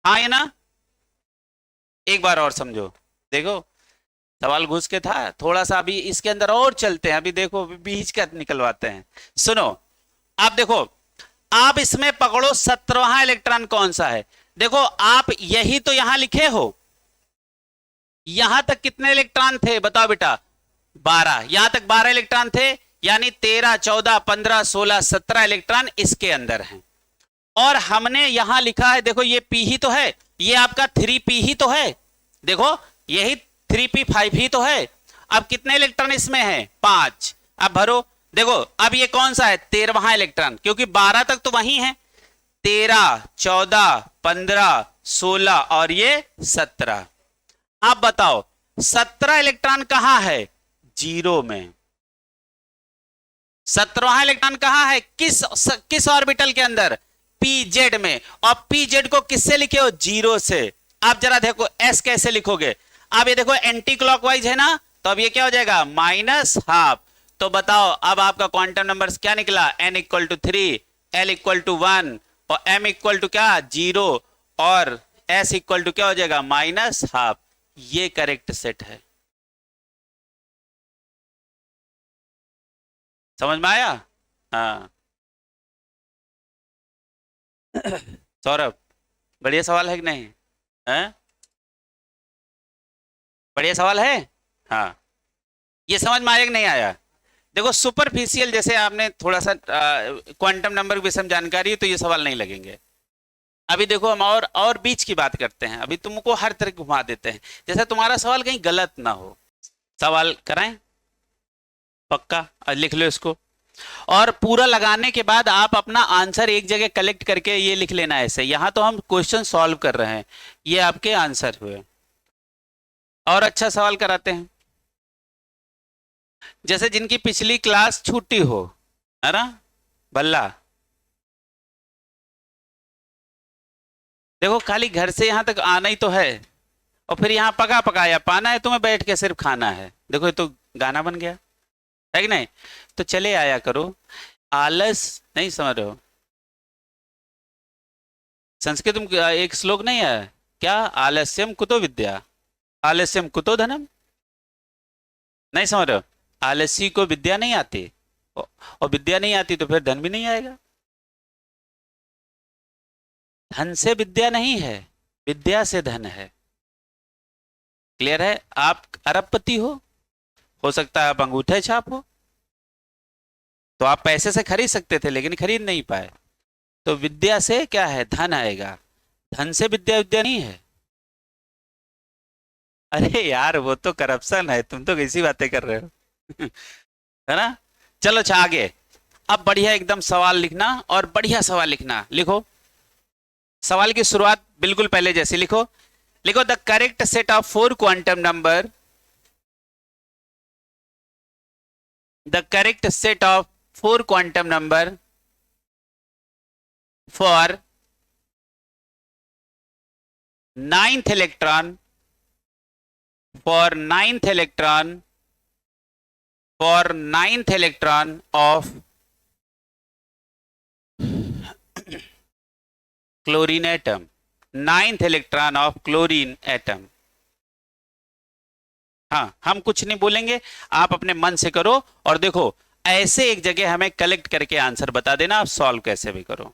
हाँ या ना? एक बार और समझो, देखो सवाल घुस के था थोड़ा सा, अभी इसके अंदर और चलते हैं, अभी देखो बीच का निकलवाते हैं। सुनो, आप देखो, आप इसमें पकड़ो 17वां इलेक्ट्रॉन कौन सा है। देखो आप यही तो यहां लिखे हो, यहां तक कितने इलेक्ट्रॉन थे बताओ बेटा? 12। यहां तक 12 इलेक्ट्रॉन थे, यानी 13 14 15 16 17 इलेक्ट्रॉन इसके अंदर हैं। और हमने यहां लिखा है, देखो ये p ही तो है, ये आपका 3p ही तो है, देखो यही 3p5 ही तो है। अब कितने इलेक्ट्रॉन इसमें है? 5। अब भरो, देखो अब ये कौन सा है? 13वां इलेक्ट्रॉन, क्योंकि 12 तक तो वही है, 13 14 15 16 और ये 17। अब बताओ 17 इलेक्ट्रॉन कहां है? 0 में। 17वां इलेक्ट्रॉन कहां है? किस ऑर्बिटल के अंदर? pz में। और pz को किससे लिखे हो? 0 से। अब जरा देखो s कैसे लिखोगे? अब ये देखो एंटी क्लॉकवाइज है ना, तो अब ये क्या हो जाएगा? -12। तो बताओ अब आपका क्वांटम नंबर क्या निकला? n equal to 3, l equal to 1 और m इक्वल टू क्या? 0 और s इक्वल टू क्या हो जाएगा? -12। ये करेक्ट सेट है। समझ में आया? हाँ सौरभ, बढ़िया सवाल है कि नहीं है? बढ़िया सवाल है। हाँ ये समझ में आया कि नहीं आया? देखो सुपरफिशियल जैसे आपने थोड़ा सा क्वांटम नंबर की विषय में जानकारी है तो ये सवाल नहीं लगेंगे। अभी देखो हम और बीच की बात करते हैं, अभी तुमको हर तरह घुमा देते हैं, जैसे तुम्हारा सवाल कहीं गलत ना हो। सवाल कराएं पक्का? लिख लो इसको, और पूरा लगाने के बाद आप अपना आंसर एक जगह कलेक्ट करके ये लिख लेना ऐसे। यहां तो हम क्वेश्चन सॉल्व कर रहे हैं, ये आपके आंसर हुए। और अच्छा सवाल कराते हैं, जैसे जिनकी पिछली क्लास छूटी हो, है ना भल्ला, देखो खाली घर से यहां तक आना ही तो है, और फिर यहाँ पका पकाया पाना है तुम्हें, बैठ के सिर्फ खाना है। देखो ये तो गाना बन गया है कि नहीं? तो चले आया करो, आलस नहीं समझ रहे हो? संस्कृत में एक श्लोक नहीं है क्या? आलस्यम कुतो विद्या, आलस्यम कुतो धनम, नहीं समझ रहे हो? आलसी को विद्या नहीं आती, और विद्या नहीं आती तो फिर धन भी नहीं आएगा। धन से विद्या नहीं है, विद्या से धन है। क्लियर है? आप अरबपति हो सकता है आप अंगूठे छाप हो, तो आप पैसे से खरीद सकते थे लेकिन खरीद नहीं पाए। तो विद्या से क्या है? धन आएगा। धन से विद्या विद्या नहीं है। अरे यार वो तो करप्शन है, तुम तो कैसी बातें कर रहे हो है ना? चलो अच्छा आगे। अब बढ़िया एकदम सवाल लिखना, और बढ़िया सवाल लिखना। लिखो सवाल की शुरुआत बिल्कुल पहले जैसे लिखो। लिखो the correct set of 4 quantum number, the correct set of 4 quantum number for 9th electron, for 9th electron of chlorine atom, 9th electron of chlorine atom। हाँ, हम कुछ नहीं बोलेंगे, आप अपने मन से करो। और देखो ऐसे एक जगह हमें कलेक्ट करके आंसर बता देना, आप सॉल्व कैसे भी करो।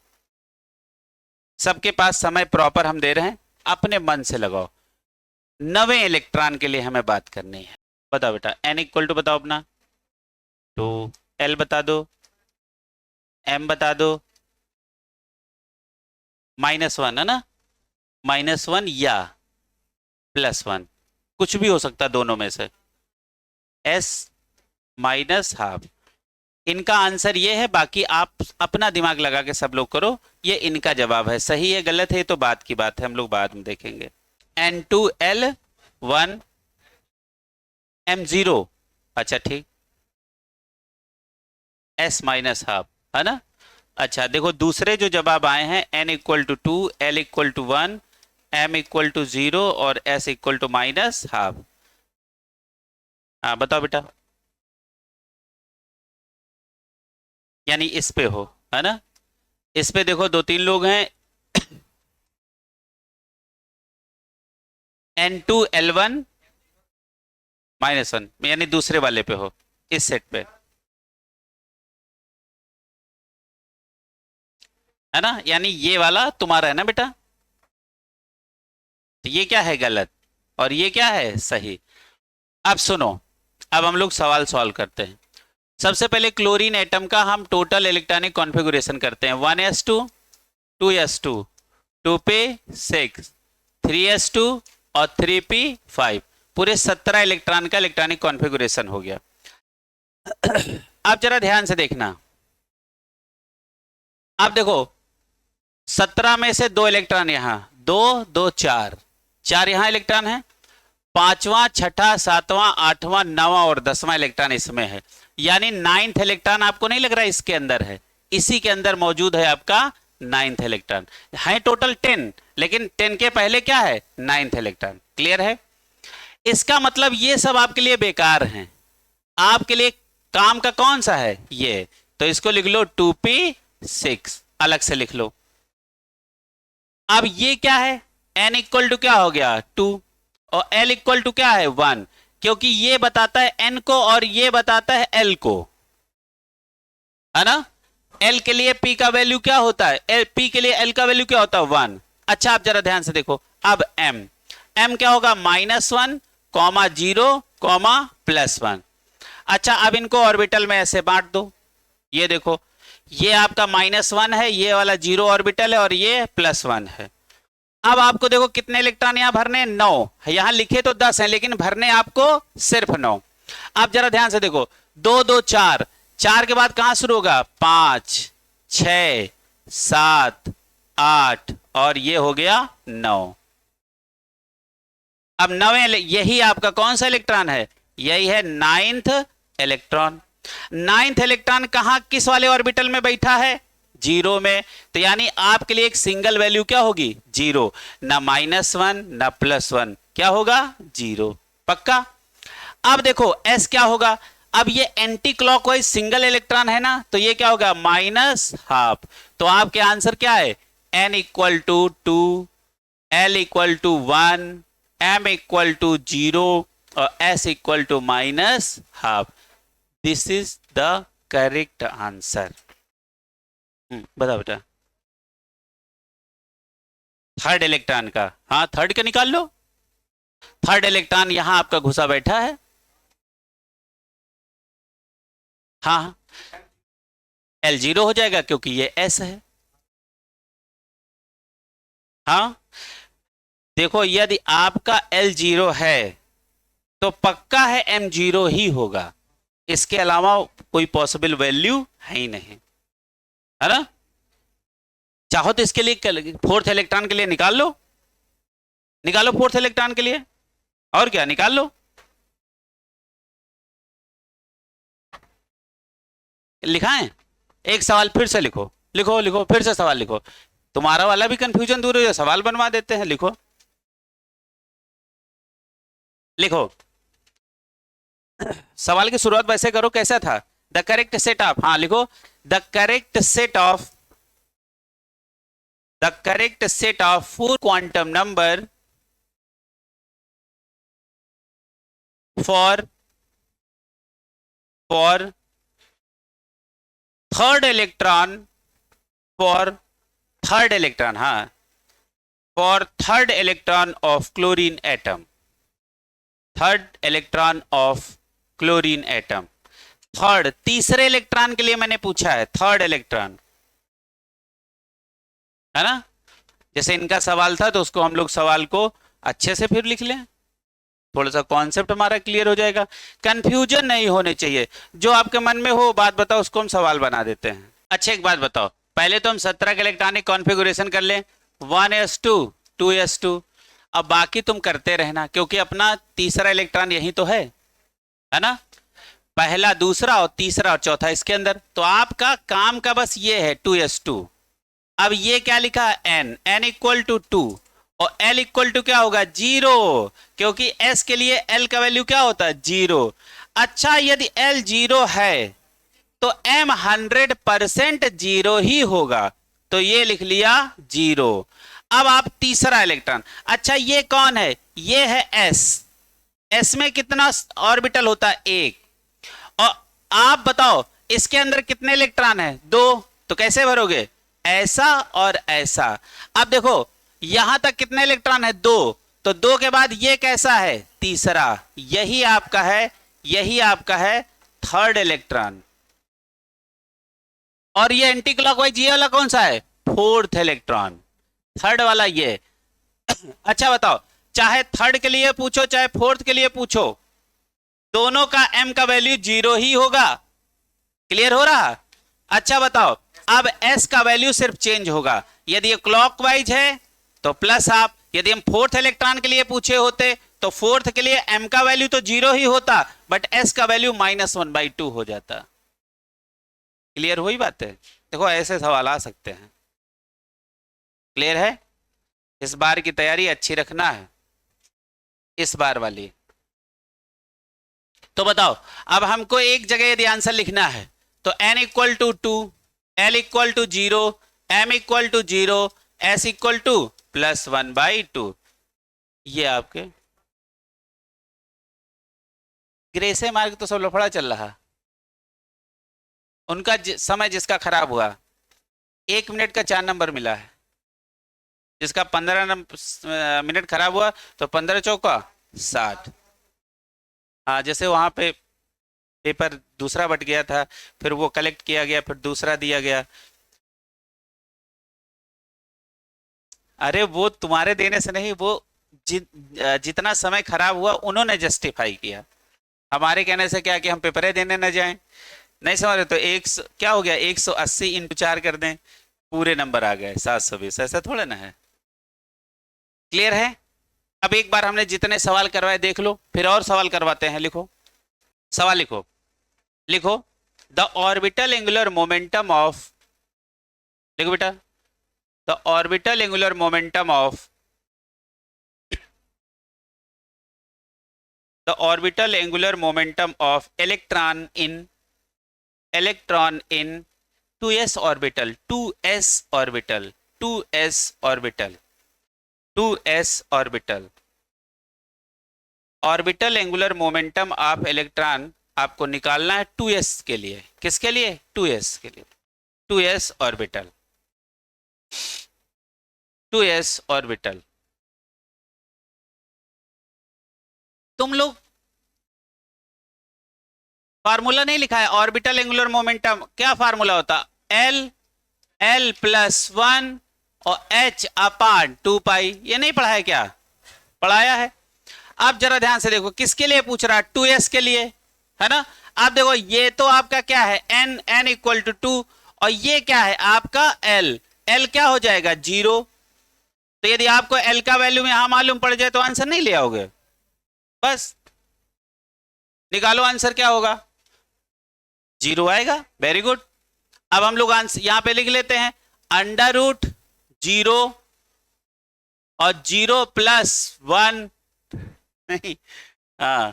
सबके पास समय प्रॉपर हम दे रहे हैं, अपने मन से लगाओ। 9वें इलेक्ट्रॉन के लिए हमें बात करनी है। बताओ बेटा, n इक्वल टू बताओ अपना, तो L बता दो, M बता दो, -1 है ना, -1 या +1, कुछ भी हो सकता दोनों में से, S -12। इनका आंसर ये है, बाकी आप अपना दिमाग लगा के सब लोग करो। ये इनका जवाब है। सही है गलत है तो बात की बात है, हम लोग बाद में देखेंगे। N2L1 M0, अच्छा ठीक, S -12 है ना। अच्छा देखो दूसरे जो जवाब आए हैं, N = 2, L = 1, M = 0 और S = -12। हाँ बताओ बेटा, यानी इस पे हो, है ना। इस पे देखो 2-3 लोग हैं, N2L1 -1, यानी दूसरे वाले पे हो, इस सेट पे, है ना। यानी ये वाला तुम्हारा है ना बेटा, तो ये क्या है? गलत, और ये क्या है? सही। अब सुनो, अब हम लोग सवाल सॉल्व करते हैं। सबसे पहले क्लोरीन एटम का हम टोटल इलेक्ट्रॉनिक कॉन्फ़िगरेशन करते हैं। 1s2, 2s2, 2p6, 3s2 और 3p5, पूरे 17 इलेक्ट्रॉन का इलेक्ट्रॉनिक कॉन्फ़िगरेशन हो गया। अब जरा ध्यान से देखना, अब देखो 17 में से 2 इलेक्ट्रॉन यहां, 2 2 4 यहां इलेक्ट्रॉन है, 5वां 6ठा 7वां 8वां 9वां और 10वां इलेक्ट्रॉन इसमें है। यानी 9th इलेक्ट्रॉन आपको नहीं लग रहा है इसके अंदर है, इसी के अंदर मौजूद है आपका 9th इलेक्ट्रॉन। है टोटल 10, लेकिन 10 के पहले क्या है? 9th electron. क्लियर है? इसका मतलब ये सब आपके लिए बेकार हैं, आपके लिए काम का कौन सा है? ये। तो इसको लिख लो 2p6, अलग से लिख लो। अब ये क्या है? n = क्या हो गया? 2, और L = क्या है? 1, क्योंकि ये बताता है n को और ये बताता है L को, है ना। L के लिए P का वैल्यू क्या होता है? P के लिए L का वैल्यू क्या होता है? 1। अच्छा आप जरा ध्यान से देखो, अब M क्या होगा? -1, 0, +1। अच्छा अब इनको ऑर्बिटल में ऐसे बांट दो। ये देखो, ये आपका -1 है, ये वाला 0 ऑर्बिटल है और ये +1 है। अब आपको देखो कितने इलेक्ट्रॉन यहां भरने? 9। यहां लिखे तो 10 हैं, लेकिन भरने आपको सिर्फ 9। अब जरा ध्यान से देखो, 2 2 4, 4 के बाद कहां शुरू होगा? 5 6 7 8 और ये हो गया 9। अब 9वें, यही आपका कौन सा इलेक्ट्रॉन है? यही है 9th इलेक्ट्रॉन। 9th इलेक्ट्रॉन कहां, किस वाले ऑर्बिटल में बैठा है? 0 में। तो यानी आपके लिए एक सिंगल वैल्यू क्या होगी? 0, ना -1 ना +1, क्या होगा? 0। पक्का? अब देखो S क्या होगा? अब ये एंटी क्लॉकवाइज सिंगल इलेक्ट्रॉन है ना, तो ये क्या होगा? -12। तो आपके आंसर क्या है? N = 2, L = 1, m equal to 0 और s equal to minus half. This is the correct answer. बताओ बेटा, थर्ड इलेक्ट्रॉन का, हाँ थर्ड का निकाल लो। थर्ड इलेक्ट्रॉन यहां आपका घुसा बैठा है, हाँ L0 हो जाएगा क्योंकि ये S है। हाँ देखो, यदि आपका L0 है तो पक्का है M0 ही होगा, इसके अलावा कोई पॉसिबल वैल्यू है ही नहीं, है ना। चाहो तो इसके लिए फोर्थ इलेक्ट्रॉन के लिए निकाल लो, निकालो फोर्थ इलेक्ट्रॉन के लिए, और क्या निकाल लो। लिखा है, एक सवाल फिर से लिखो, लिखो लिखो फिर से सवाल लिखो, तुम्हारा वाला भी कंफ्यूजन दूर हो जाए, सवाल बनवा देते हैं। लिखो लिखो, सवाल की शुरुआत वैसे करो कैसा था, द करेक्ट सेट ऑफ, हाँ लिखो, the correct set of, the correct set of 4 quantum number for third electron, for third electron, हाँ for third electron of chlorine atom, third electron of chlorine atom. Third, तीसरे electron के लिए मैंने पूछा है, third electron, है ना। जैसे इनका सवाल था तो उसको हम लोग सवाल को अच्छे से फिर लिख लें, थोड़ा सा कॉन्सेप्ट हमारा क्लियर हो जाएगा, कंफ्यूजन नहीं होने चाहिए। जो आपके मन में हो बात बताओ, उसको हम सवाल बना देते हैं। अच्छा एक बात बताओ, पहले तो हम 17 का इलेक्ट्रॉनिक कॉन्फ़िगरेशन कर लें, 1s2 2s2, अब बाकी तुम करते रहना क्योंकि अपना तीसरा इलेक्ट्रॉन यही तो है ना, पहला दूसरा और तीसरा और चौथा इसके अंदर, तो आपका काम का बस ये है 2s2। अब ये क्या लिखा है, n इक्वल टू 2 और l इक्वल टू क्या होगा 0, क्योंकि s के लिए l का वैल्यू क्या होता है 0। अच्छा यदि l 0 है तो m 100% 0 ही होगा, तो ये लिख लिया 0। अब आप तीसरा इलेक्ट्रॉन, अच्छा ये कौन है, ये है s में कितना ऑर्बिटल होता है 1, और आप बताओ इसके अंदर कितने इलेक्ट्रॉन है 2, तो कैसे भरोगे, ऐसा और ऐसा। अब देखो यहां तक कितने इलेक्ट्रॉन है 2, तो 2 के बाद ये कैसा है तीसरा, यही आपका है, यही आपका है थर्ड इलेक्ट्रॉन, और ये एंटी क्लॉकवाइज ये वाला कौन सा है फोर्थ इलेक्ट्रॉन, थर्ड वाला ये। अच्छा बताओ, चाहे थर्ड के लिए पूछो चाहे फोर्थ के लिए पूछो, दोनों का m का वैल्यू 0 ही होगा, क्लियर हो रहा। अच्छा बताओ, अब s का वैल्यू सिर्फ चेंज होगा, यदि ये क्लॉकवाइज है तो प्लस आप, यदि हम फोर्थ इलेक्ट्रॉन के लिए पूछे होते तो फोर्थ के लिए m का वैल्यू तो 0 ही होता, बट s का वैल्यू -1/2 हो जाता। क्लियर हुई बात है। देखो ऐसे सवाल आ सकते हैं, क्लियर है। इस बार की तैयारी अच्छी रखना है, इस बार वाली। तो बताओ, अब हमको एक जगह यदि आंसर लिखना है तो n equal to 2, l equal to 0, m equal to 0, s equal to +1/2, ये आपके ग्रेसे मार्ग तो सब लफड़ा चल रहा, उनका समय जिसका खराब हुआ 1 मिनट का 4 नंबर मिला है, जिसका 15 मिनट खराब हुआ तो 15 चौका 60। हाँ जैसे वहां पे पेपर दूसरा बट गया था, फिर वो कलेक्ट किया गया, फिर दूसरा दिया गया, अरे वो तुम्हारे देने से नहीं, वो जितना समय खराब हुआ उन्होंने जस्टिफाई किया, हमारे कहने से क्या कि हम पेपरे देने न जाएं, नहीं समझ रहे तो 100 क्या हो गया 180 इंटू 4 कर दें, पूरे नंबर आ गए 720, ऐसा थोड़ा ना है। क्लियर है। अब एक बार हमने जितने सवाल करवाए देख लो, फिर और सवाल करवाते हैं। लिखो सवाल, लिखो लिखो, the orbital angular momentum of, देखो बेटा, the orbital angular momentum of, the orbital angular momentum of electron in 2s orbital, 2s orbital, 2s orbital, 2s orbital orbital angular momentum of electron आपको निकालना है 2s के लिए। किसके लिए? 2s के लिए। 2s orbital, 2s orbital. तुम लोग फार्मूला नहीं लिखा है ऑर्बिटल एंगुलर मोमेंटम? क्या फार्मूला होता? l प्लस 1 और h अपान 2 पाई। ये नहीं पढ़ा है क्या? पढ़ाया है। आप जरा ध्यान से देखो, किसके लिए पूछ रहा है? 2s के लिए, है ना। आप देखो ये तो आपका क्या है n इक्वल टू 2, और ये क्या है आपका l क्या हो जाएगा? 0। तो यदि आपको l का वैल्यू यहां मालूम पड़ जाए तो आंसर नहीं ले आओगे। बस निकालो आंसर क्या होगा? 0 आएगा। Very good. अब हम लोग आंसर यहां पे लिख लेते हैं, √0 और 0 प्लस 1 नहीं, हाँ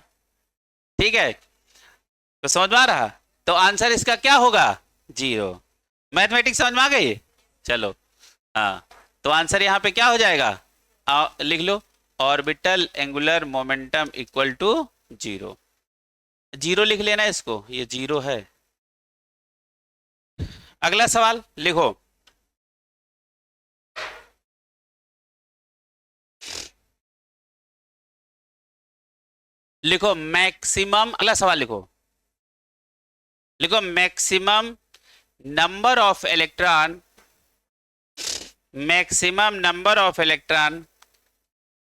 ठीक है। तो समझ में आ रहा? तो आंसर इसका क्या होगा? 0। मैथमेटिक्स समझ में आ गई? चलो हाँ, तो आंसर यहां पे क्या हो जाएगा? लिख लो, orbital angular momentum equal to 0। 0 लिख लेना इसको, ये 0 है। अगला सवाल लिखो। लिखो मैक्सिमम, अगला सवाल लिखो। लिखो maximum number of electron, maximum number of electron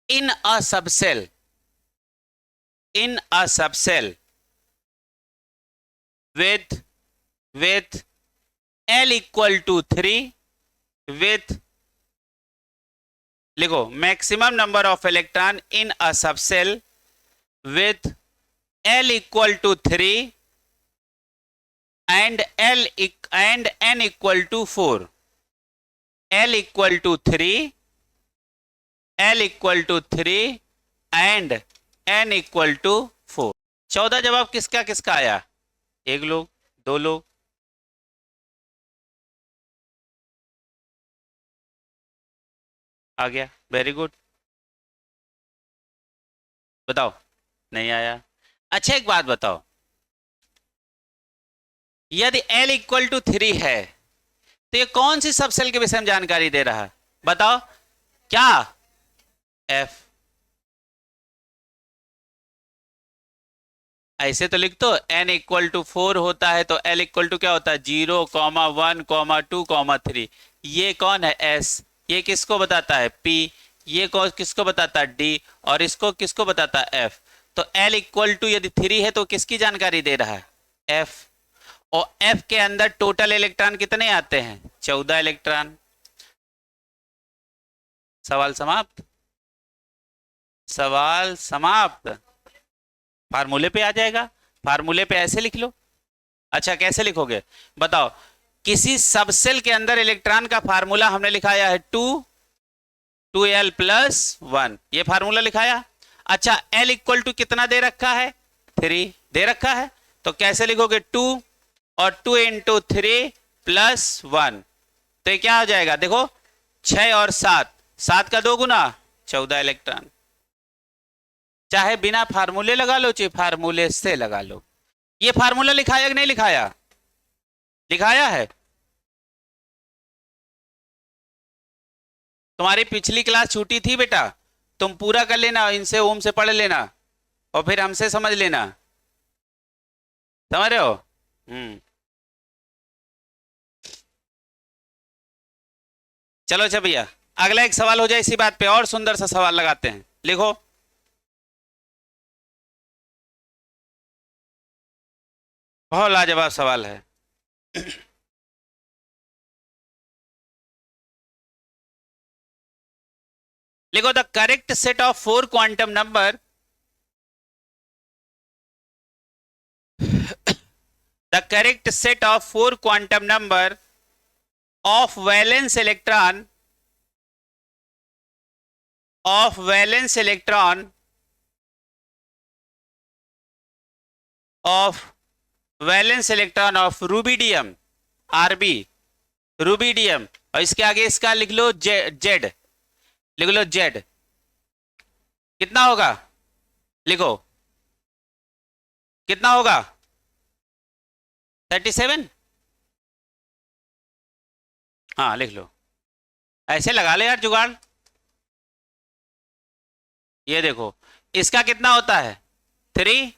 in a subshell, in a subshell with l equal to 3 with, लिखो maximum number of electron in a subshell with l equal to 3 and n equal to 4। l equal to 3, l equal to 3 and n equal to 4। 14 जवाब किसका किसका आया? एक लोग, दो लोग, आ गया। Very good. बताओ, नहीं आया। अच्छा एक बात बताओ, यदि l इक्वल टू 3 है तो ये कौन सी सबसेल के विषय में जानकारी दे रहा है? बताओ क्या? f। ऐसे तो लिख दो, n इक्वल टू 4 होता है तो l इक्वल टू क्या होता है? 0, 1, 2, 3। ये कौन है? s। ये किसको बताता है? p। ये किसको बताता है? d। और इसको किसको बताता है? f। तो l इक्वल टू यदि 3 है तो किसकी जानकारी दे रहा है? f। और f के अंदर टोटल इलेक्ट्रॉन कितने आते हैं? 14 इलेक्ट्रॉन। सवाल समाप्त, सवाल समाप्त। फार्मूले पे आ जाएगा, फार्मूले पे ऐसे लिख लो। अच्छा कैसे लिखोगे बताओ? किसी सबसेल के अंदर इलेक्ट्रॉन का फार्मूला हमने लिखाया है 2l प्लस 1, ये फार्मूला लिखाया। अच्छा l इक्वल टू कितना दे रखा है? 3 दे रखा है। तो कैसे लिखोगे? 2 और 2 इंटू 3 प्लस 1, तो ये क्या हो जाएगा? देखो 6 और 7, 7 का 2 गुना 14 इलेक्ट्रॉन। चाहे बिना फार्मूले लगा लो चाहे फार्मूले से लगा लो। ये फार्मूला लिखाया कि नहीं लिखाया? लिखाया है। तुम्हारी पिछली क्लास छूटी थी बेटा, तुम पूरा कर लेना, इनसे ओम से पढ़ लेना और फिर हमसे समझ लेना। समझ रहे हो? चलो अच्छा भैया, अगला एक सवाल हो जाए इसी बात पे, और सुंदर सा सवाल लगाते हैं। लिखो बहुत लाजवाब सवाल है। लिखो the correct set of 4 quantum number, the correct set of 4 quantum number of valence electron of valence electron of valence electron of rubidium Rb, rubidium, और इसके आगे इसका लिख लो Z, लिख लो Z। कितना होगा? लिखो कितना होगा 37। हाँ लिख लो, ऐसे लगा ले यार जुगाड़। ये देखो इसका कितना होता है 3,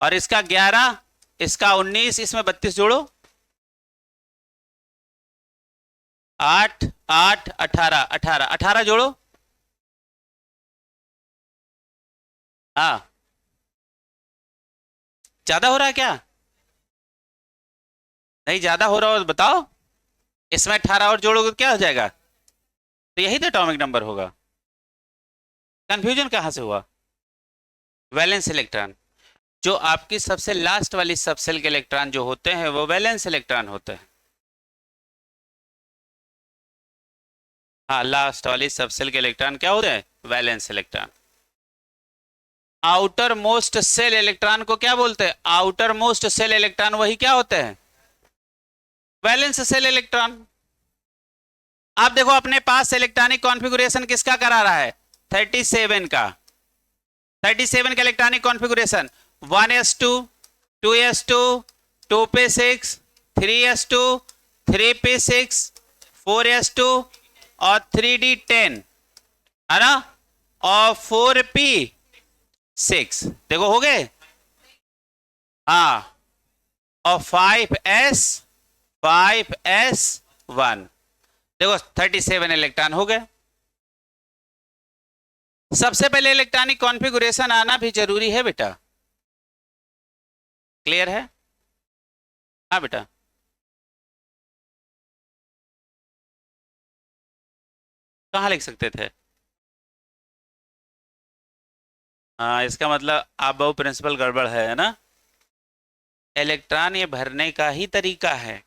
और इसका 11, इसका 19, इसमें 32 जोड़ो, 8 8 18 18 18 जोड़ो। हाँ ज्यादा हो रहा है क्या? नहीं ज्यादा हो रहा हो तो बताओ। इसमें 18 और जोड़ोगे तो क्या हो जाएगा? तो यही तो एटॉमिक नंबर होगा। कंफ्यूजन कहां से हुआ? वैलेंस इलेक्ट्रॉन, जो आपकी सबसे लास्ट वाली सबसेल के इलेक्ट्रॉन जो होते हैं वो वैलेंस इलेक्ट्रॉन होते हैं। हाँ लास्ट वाली सबसेल के इलेक्ट्रॉन क्या होते हैं? Valence electron. Outer most shell electron को क्या बोलते हैं? आउटर मोस्ट सेल इलेक्ट्रॉन वही क्या होते हैं? Valence shell electron. आप देखो अपने पास इलेक्ट्रॉनिक कॉन्फ़िगरेशन किसका करा रहा है? 37 का। 37 का इलेक्ट्रॉनिक कॉन्फ़िगरेशन 1s2 2s2 2 पे 6 3s2 3 पे 6 4s2 और 3d10 है ना, और 4p6 देखो हो गए। हाँ और 5s1 देखो 37 इलेक्ट्रॉन हो गए। सबसे पहले इलेक्ट्रॉनिक कॉन्फ़िगरेशन आना भी जरूरी है बेटा, क्लियर है? हाँ बेटा कहाँ लिख सकते थे? हाँ इसका मतलब आप बहु प्रिंसिपल गड़बड़ है ना। इलेक्ट्रॉन ये भरने का ही तरीका है,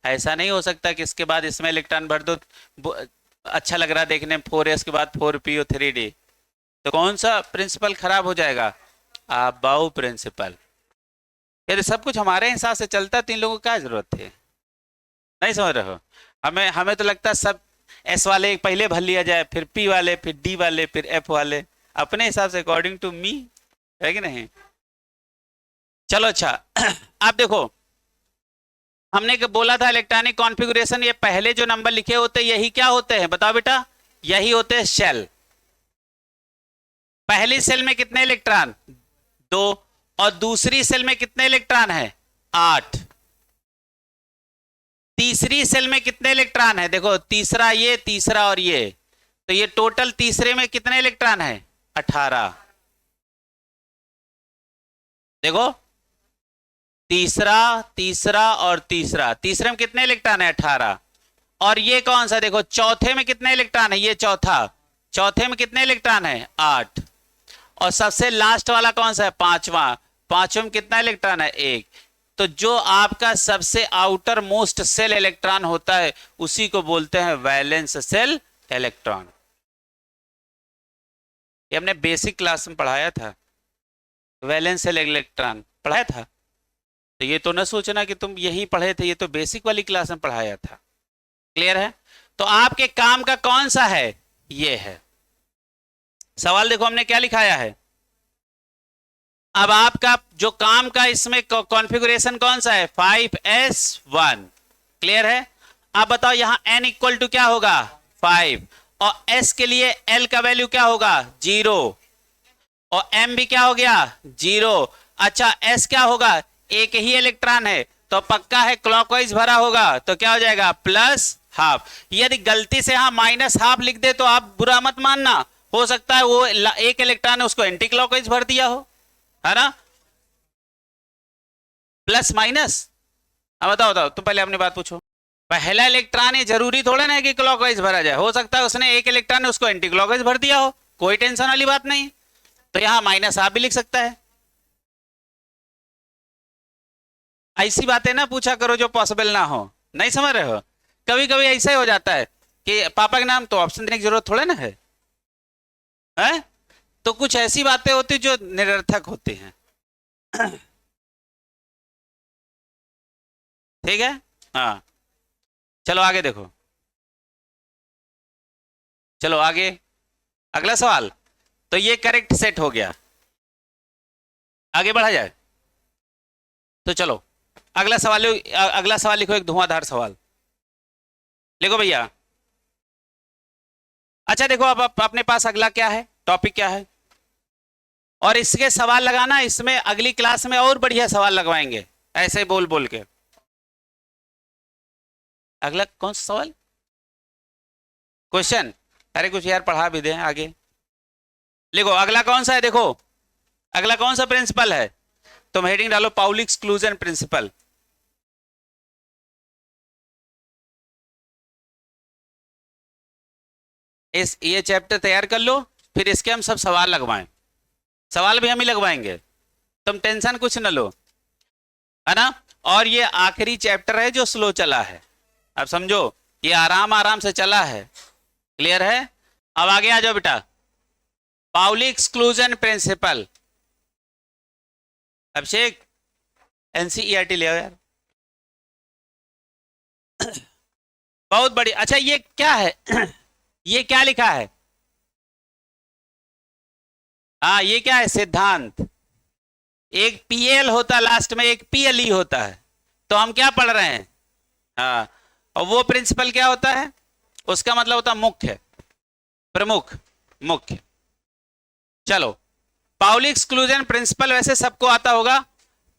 ऐसा नहीं हो सकता कि इसके बाद इसमें इलेक्ट्रॉन भर दो अच्छा लग रहा है देखने में 4s के बाद 4p और 3d, तो कौन सा प्रिंसिपल खराब हो जाएगा? Aufbau principle. यदि सब कुछ हमारे हिसाब से चलता तो इन लोगों को क्या जरूरत थी? नहीं समझ रहे हो? हमें हमें तो लगता है सब एस वाले पहले भर लिया जाए, फिर पी वाले, फिर डी वाले, फिर एफ वाले, अपने हिसाब से अकॉर्डिंग टू मी, है कि नहीं? चलो अच्छा आप देखो हमने बोला था इलेक्ट्रॉनिक कॉन्फ़िगरेशन, ये पहले जो नंबर लिखे होते हैं यही क्या होते हैं बताओ बेटा? यही होते हैं शेल। पहली सेल में कितने इलेक्ट्रॉन? 2, और दूसरी सेल में कितने इलेक्ट्रॉन है? 8। तीसरी सेल में कितने इलेक्ट्रॉन है? देखो तीसरा ये, तीसरा और ये, तो ये टोटल तीसरे में कितने इलेक्ट्रॉन है? 18। देखो तीसरा, तीसरा और तीसरा, तीसरे में कितने इलेक्ट्रॉन है? 18। और ये कौन सा देखो चौथे में कितने इलेक्ट्रॉन है? ये चौथा, चौथे में कितने इलेक्ट्रॉन है? 8। और सबसे लास्ट वाला कौन सा है? पांचवा, पांचवें में कितना इलेक्ट्रॉन है? 1। तो जो आपका सबसे आउटर मोस्ट सेल इलेक्ट्रॉन होता है उसी को बोलते हैं वैलेंस सेल इलेक्ट्रॉन। ये हमने बेसिक क्लास में पढ़ाया था, वैलेंस सेल इलेक्ट्रॉन पढ़ाया था। तो ये तो न सोचना कि तुम यही पढ़े थे, ये तो बेसिक वाली क्लास में पढ़ाया था। क्लियर है? तो आपके काम का कौन सा है? ये है सवाल। देखो हमने क्या लिखाया है, अब आपका जो काम का इसमें कॉन्फ़िगरेशन कौन सा है? 5s1। क्लियर है? अब बताओ यहां n इक्वल टू क्या होगा? 5, और s के लिए l का वैल्यू क्या होगा? 0, और m भी क्या हो गया? 0। अच्छा s क्या होगा? एक ही इलेक्ट्रॉन है तो पक्का है क्लॉकवाइज भरा होगा, तो क्या हो जाएगा? +½ यदि गलती से यहां -½ लिख दे तो आप बुरा मत मानना, हो सकता है वो एक इलेक्ट्रॉन है उसको एंटी क्लॉकवाइज भर दिया हो, है ना? Plus minus. अब बताओ बताओ तुम पहले अपनी बात पूछो। पहला इलेक्ट्रॉन ये जरूरी थोड़ा ना है कि क्लॉकवाइज भरा जाए, हो सकता है उसने एक इलेक्ट्रॉन है उसको एंटी क्लॉकवाइज भर दिया हो, कोई टेंशन वाली बात नहीं। तो यहां -½ भी लिख सकता है। ऐसी बातें ना पूछा करो जो पॉसिबल ना हो, नहीं समझ रहे हो? कभी कभी ऐसा ही हो जाता है कि पापा के नाम तो ऑप्शन देने की जरूरत थोड़ा ना है, है? तो कुछ ऐसी बातें होती जो निरर्थक होती हैं। ठीक है? हाँ चलो आगे देखो, चलो आगे अगला सवाल। तो ये करेक्ट सेट हो गया, आगे बढ़ा जाए तो चलो अगला सवाल लिखो, एक धुआंधार सवाल लिखो भैया। अच्छा देखो अब अपने पास अगला क्या है, टॉपिक क्या है, और इसके सवाल लगाना, इसमें अगली क्लास में और बढ़िया सवाल लगवाएंगे ऐसे बोल बोल के। अगला कौन सा सवाल, क्वेश्चन, अरे कुछ यार पढ़ा भी दें आगे। लिखो अगला कौन सा है, देखो अगला कौन सा प्रिंसिपल है, तुम हेडिंग डालो पाउली एक्सक्लूजन प्रिंसिपल। ये चैप्टर तैयार कर लो, फिर इसके हम सब सवाल लगवाएं, सवाल भी हम ही लगवाएंगे, तुम टेंशन कुछ न लो, है ना। और ये आखिरी चैप्टर है जो स्लो चला है, अब समझो ये आराम आराम से चला है, क्लियर है। अब आगे आ जाओ बेटा, पाउली एक्सक्लूजन प्रिंसिपल। अभिषेक एनसीईआरटी ले आओ यार। बहुत बड़ी, अच्छा ये क्या है ये क्या लिखा है, हाँ ये क्या है, सिद्धांत। एक पीएल होता लास्ट में, एक पीएलई होता है, तो हम क्या पढ़ रहे हैं, हाँ, और वो प्रिंसिपल क्या होता है, उसका मतलब होता है मुख्य, प्रमुख, मुख्य। चलो पाउली एक्सक्लूजन प्रिंसिपल वैसे सबको आता होगा,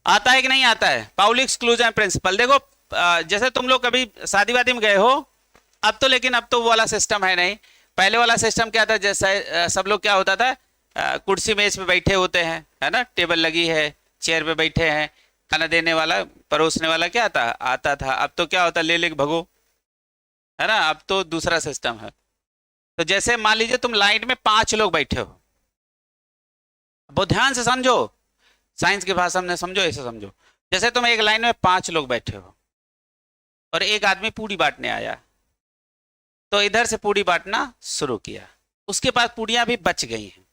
आता है कि नहीं आता है पाउली एक्सक्लूजन प्रिंसिपल। देखो जैसे तुम लोग कभी शादी वादी में गए हो, अब तो लेकिन अब तो वो वाला सिस्टम है नहीं, पहले वाला सिस्टम क्या था, जैसे सब लोग क्या होता था, कुर्सी मेज पे बैठे होते हैं, है ना, टेबल लगी है, चेयर पे बैठे हैं, खाना देने वाला परोसने वाला क्या आता था। अब तो क्या होता, ले ले भगो, है ना, अब तो दूसरा सिस्टम है। तो जैसे मान लीजिए तुम लाइन में 5 लोग बैठे हो, बहुत ध्यान से समझो, साइंस की भाषा में समझो, ऐसे समझो, जैसे तुम एक लाइन में 5 लोग बैठे हो और एक आदमी पूड़ी बांटने आया, तो इधर से पूड़ी बांटना शुरू किया, उसके पास पूड़ियां भी बच गई हैं,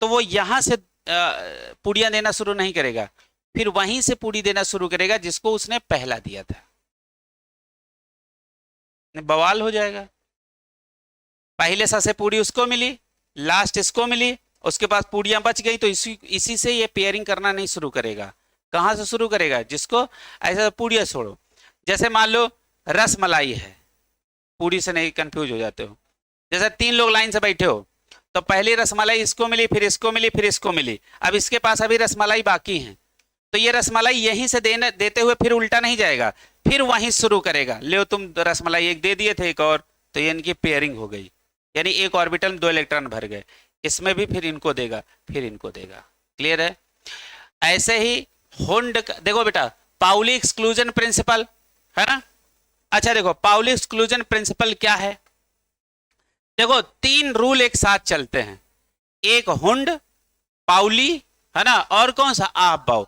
तो वो यहां से पूड़ियां देना शुरू नहीं करेगा, फिर वहीं से पूड़ी देना शुरू करेगा जिसको उसने पहला दिया था, बवाल हो जाएगा। पहले से पूड़ी उसको मिली, लास्ट इसको मिली, उसके पास पूड़ियां बच गई, तो इसी से ये पेयरिंग करना नहीं शुरू करेगा। कहां से शुरू करेगा, जिसको ऐसा पूड़ियां छोड़ो, जैसे मान लो रस मलाई है, पूड़ी से नहीं कंफ्यूज हो जाते हो, जैसे 3 लोग लाइन से बैठे हो, तो पहली रसमलाई इसको मिली, फिर इसको मिली, फिर इसको मिली, अब इसके पास अभी रसमलाई बाकी है, तो ये रसमलाई यहीं से देते हुए फिर उल्टा नहीं जाएगा, फिर वहीं शुरू करेगा, ले तुम रसमलाई एक दे दिए थे, एक और, तो ये इनकी पेयरिंग हो गई, यानी एक ऑर्बिटल में 2 इलेक्ट्रॉन भर गए, इसमें भी फिर इनको देगा, फिर इनको देगा, क्लियर है। ऐसे ही हुंड, देखो बेटा पाउली एक्सक्लूजन प्रिंसिपल है ना। अच्छा देखो पाउली एक्सक्लूजन प्रिंसिपल क्या है, देखो 3 रूल एक साथ चलते हैं, एक हुंड, पाउली, है ना, और कौन सा, आपबाउ,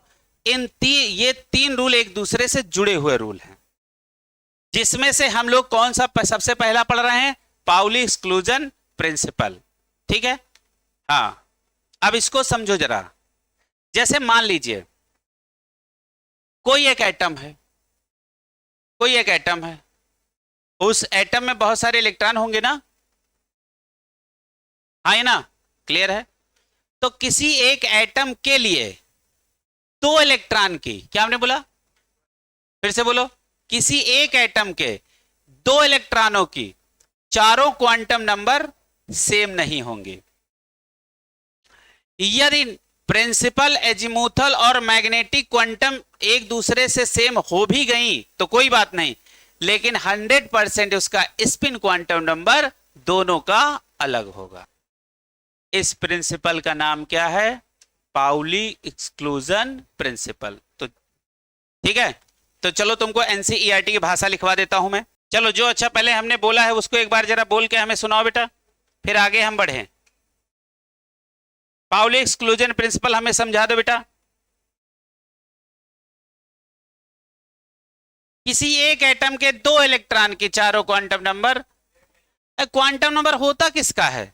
ये 3 रूल एक दूसरे से जुड़े हुए रूल हैं, जिसमें से हम लोग कौन सा सबसे पहला पढ़ रहे हैं, पाउली एक्सक्लूजन प्रिंसिपल, ठीक है। हाँ अब इसको समझो जरा, जैसे मान लीजिए कोई एक एटम है, कोई एक एटम है, उस एटम में बहुत सारे इलेक्ट्रॉन होंगे ना, हाँ ना, क्लियर है। तो किसी एक एटम के लिए 2 इलेक्ट्रॉन की, क्या हमने बोला, फिर से बोलो, किसी एक एटम के 2 इलेक्ट्रॉनों की चारों क्वांटम नंबर सेम नहीं होंगे। यदि प्रिंसिपल, एजीमुथल और मैग्नेटिक क्वांटम एक दूसरे से सेम हो भी गई तो कोई बात नहीं, लेकिन 100% उसका स्पिन क्वांटम नंबर दोनों का अलग होगा। इस प्रिंसिपल का नाम क्या है, पाउली एक्सक्लूजन प्रिंसिपल। तो ठीक है, तो चलो तुमको एनसीईआरटी की भाषा लिखवा देता हूं मैं। चलो जो अच्छा पहले हमने बोला है उसको एक बार जरा बोल के हमें सुनाओ बेटा, फिर आगे हम बढ़े। पाउली एक्सक्लूजन प्रिंसिपल हमें समझा दो बेटा। किसी एक एटम के 2 इलेक्ट्रॉन की चारों क्वांटम नंबर, क्वांटम नंबर होता किसका है,